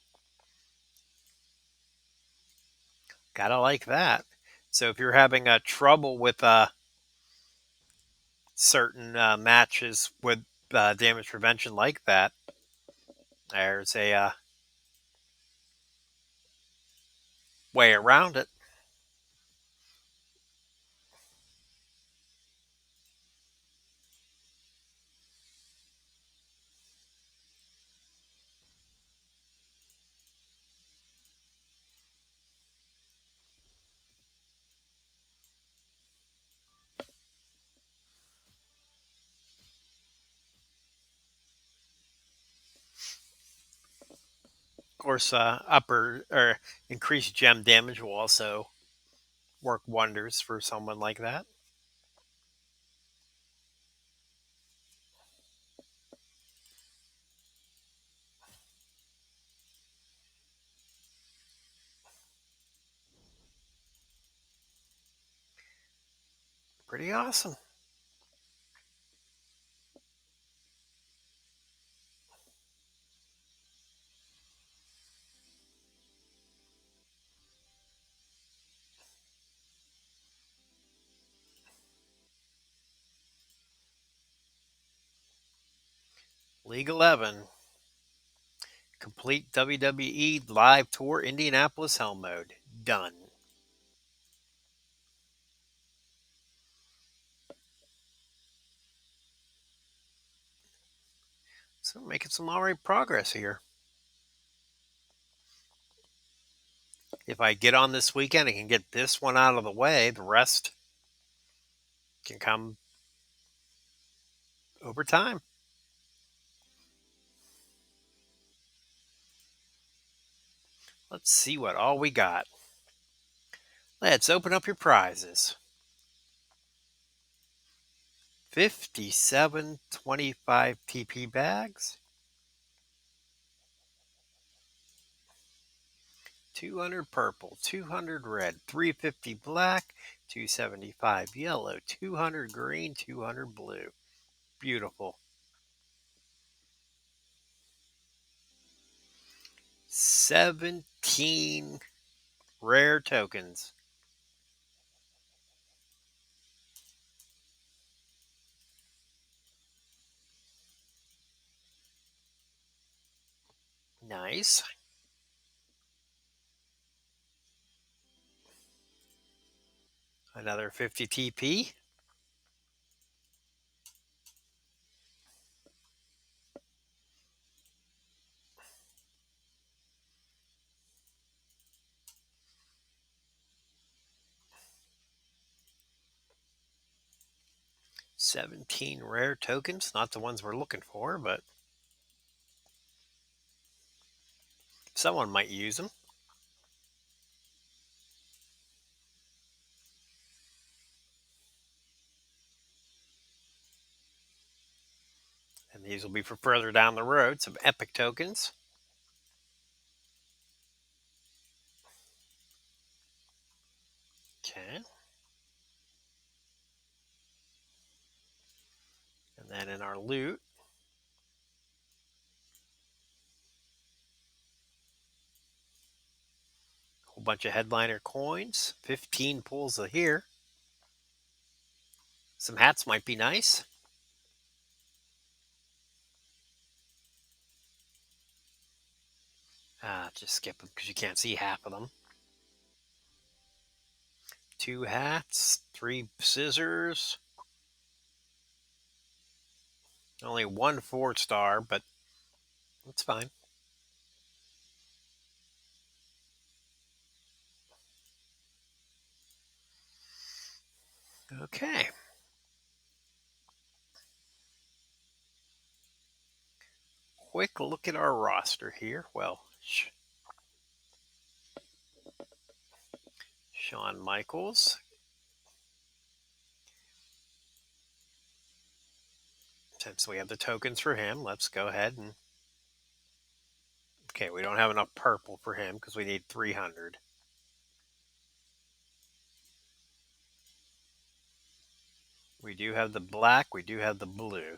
Gotta like that. So if you're having trouble with certain matches with damage prevention like that, there's a way around it. Of course, upper or increased gem damage will also work wonders for someone like that. Pretty awesome. League 11. Complete WWE Live Tour Indianapolis Hell Mode. Done. So making some alright progress here. If I get on this weekend, I can get this one out of the way. The rest can come over time. Let's see what all we got. Let's open up your prizes. 5725 TP bags. 200 purple, 200 red, 350 black, 275 yellow, 200 green, 200 blue. Beautiful. 17 rare tokens. Nice. Another 50 TP. $17 rare tokens. Not the ones we're looking for, but someone might use them. And these will be for further down the road. Some epic tokens. Okay. And then in our loot, a whole bunch of headliner coins. 15 pulls of here. Some hats might be nice. Just skip them because you can't see half of them. 2 hats, 3 scissors. Only 1 4-star, but that's fine. Okay. Quick look at our roster here. Well, Shawn Michaels. Since we have the tokens for him, let's go ahead and... Okay, we don't have enough purple for him because we need 300. We do have the black. We do have the blue.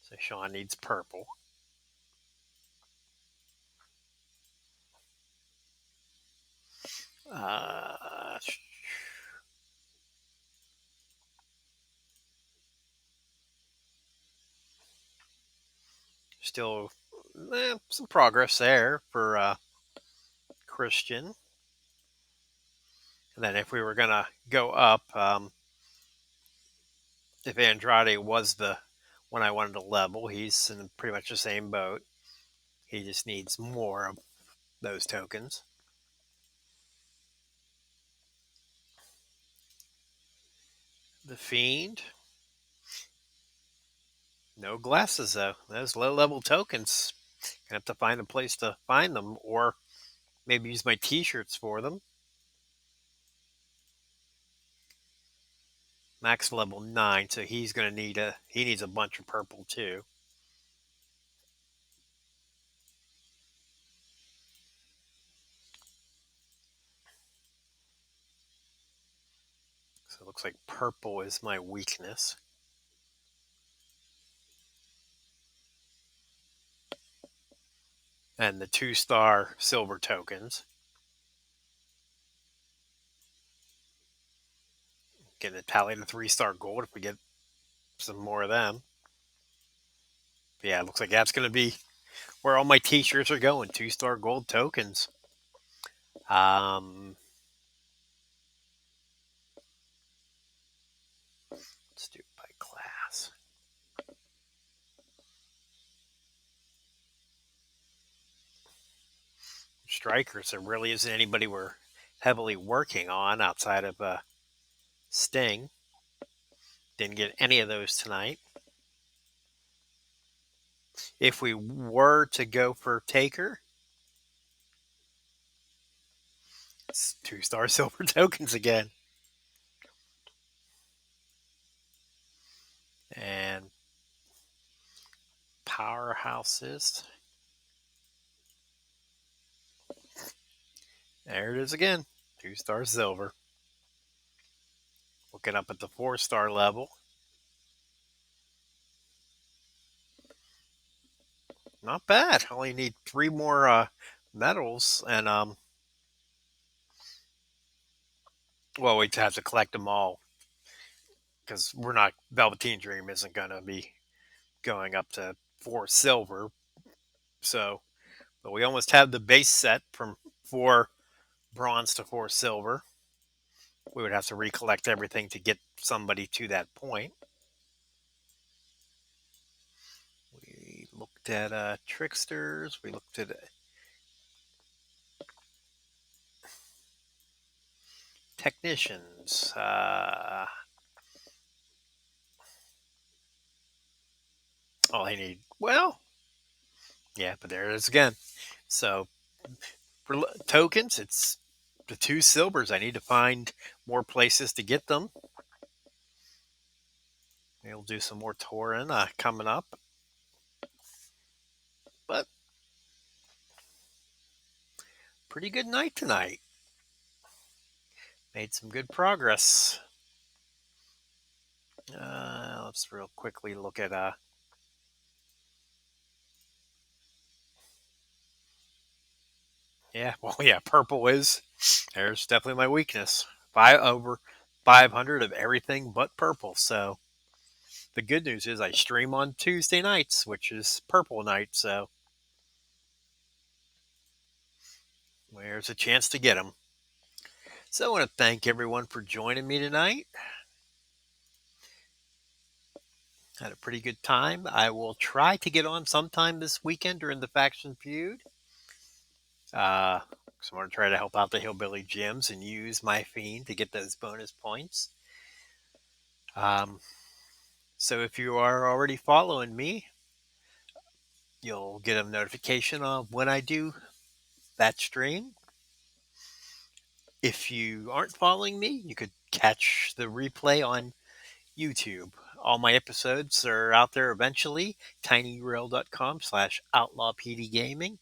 So Shawn needs purple. Still some progress there for Christian. And then if we were going to go up, if Andrade was the one I wanted to level, he's in pretty much the same boat. He just needs more of those tokens. The Fiend. No glasses, though. Those low-level tokens. Gonna have to find a place to find them, or maybe use my T-shirts for them. Max level 9, so he's gonna need he needs a bunch of purple too. So it looks like purple is my weakness. And the 2-star silver tokens. Get a tally to 3-star gold if we get some more of them. But yeah, it looks like that's going to be where all my T-shirts are going. 2-star gold tokens. Let's do it by class. Strikers, there really isn't anybody we're heavily working on outside of Sting. Didn't get any of those tonight. If we were to go for Taker, it's 2-star silver tokens again. And powerhouses. There it is again. 2-star silver. Looking up at the 4-star level. Not bad. Only need 3 more medals, and well, we have to collect them all because we're not. Velveteen Dream isn't going to be going up to 4 silver. So, but we almost have the base set from 4 bronze to 4 silver. We would have to recollect everything to get somebody to that point. We looked at tricksters. We looked at technicians. All I need. Well, yeah, but there it is again. So for tokens, it's the 2 silvers. I need to find more places to get them. We'll do some more touring coming up. But pretty good night tonight. Made some good progress. Let's real quickly look at yeah, well, yeah, purple is there's definitely my weakness. Over 500 of everything but purple. So the good news is I stream on Tuesday nights, which is purple night. So there's a chance to get them. So I want to thank everyone for joining me tonight. Had a pretty good time. I will try to get on sometime this weekend during the faction feud. So I'm going to try to help out the Hillbilly Gyms and use my fiend to get those bonus points. Um, so if you are already following me, you'll get a notification of when I do that stream. If you aren't following me, you could catch the replay on YouTube. All my episodes are out there eventually. tinyurl.com/outlawpdgaming.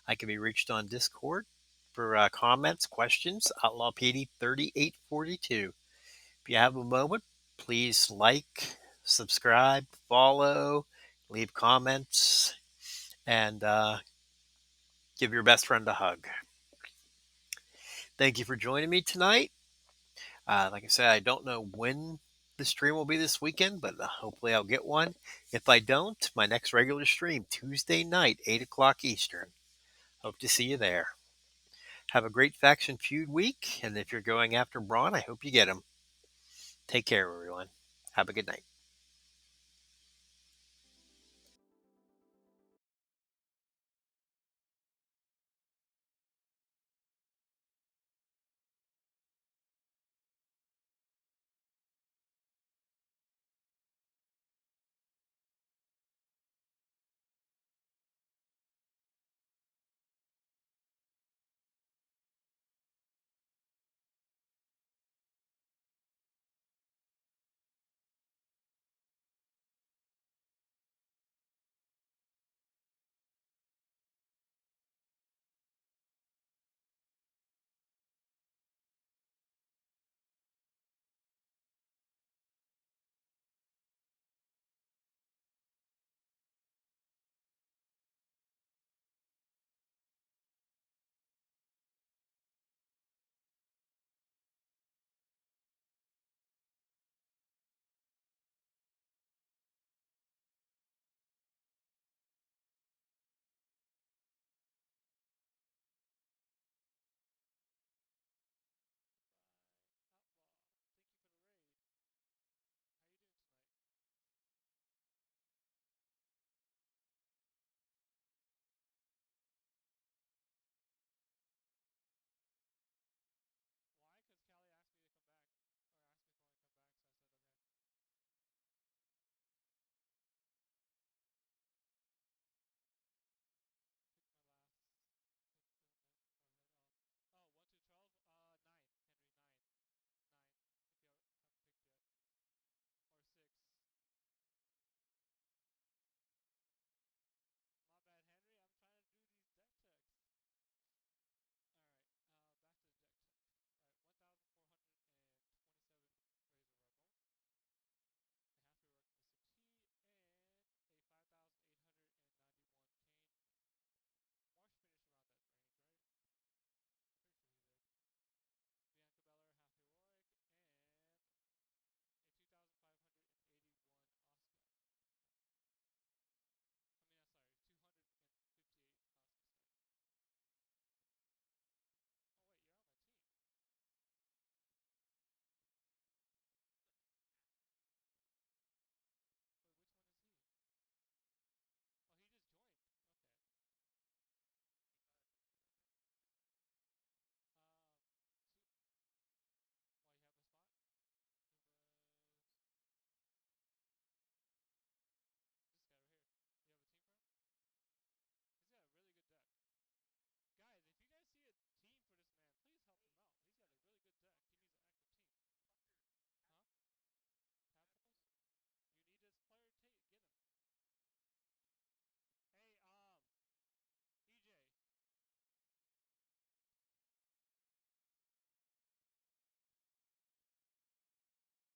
I can be reached on Discord for comments, questions, outlawpd3842. If you have a moment, please like, subscribe, follow, leave comments, and give your best friend a hug. Thank you for joining me tonight. Like I said, I don't know when the stream will be this weekend, but hopefully I'll get one. If I don't, my next regular stream, Tuesday night, 8 o'clock Eastern. Hope to see you there. Have a great Faction Feud week, and if you're going after Braun, I hope you get him. Take care, everyone. Have a good night.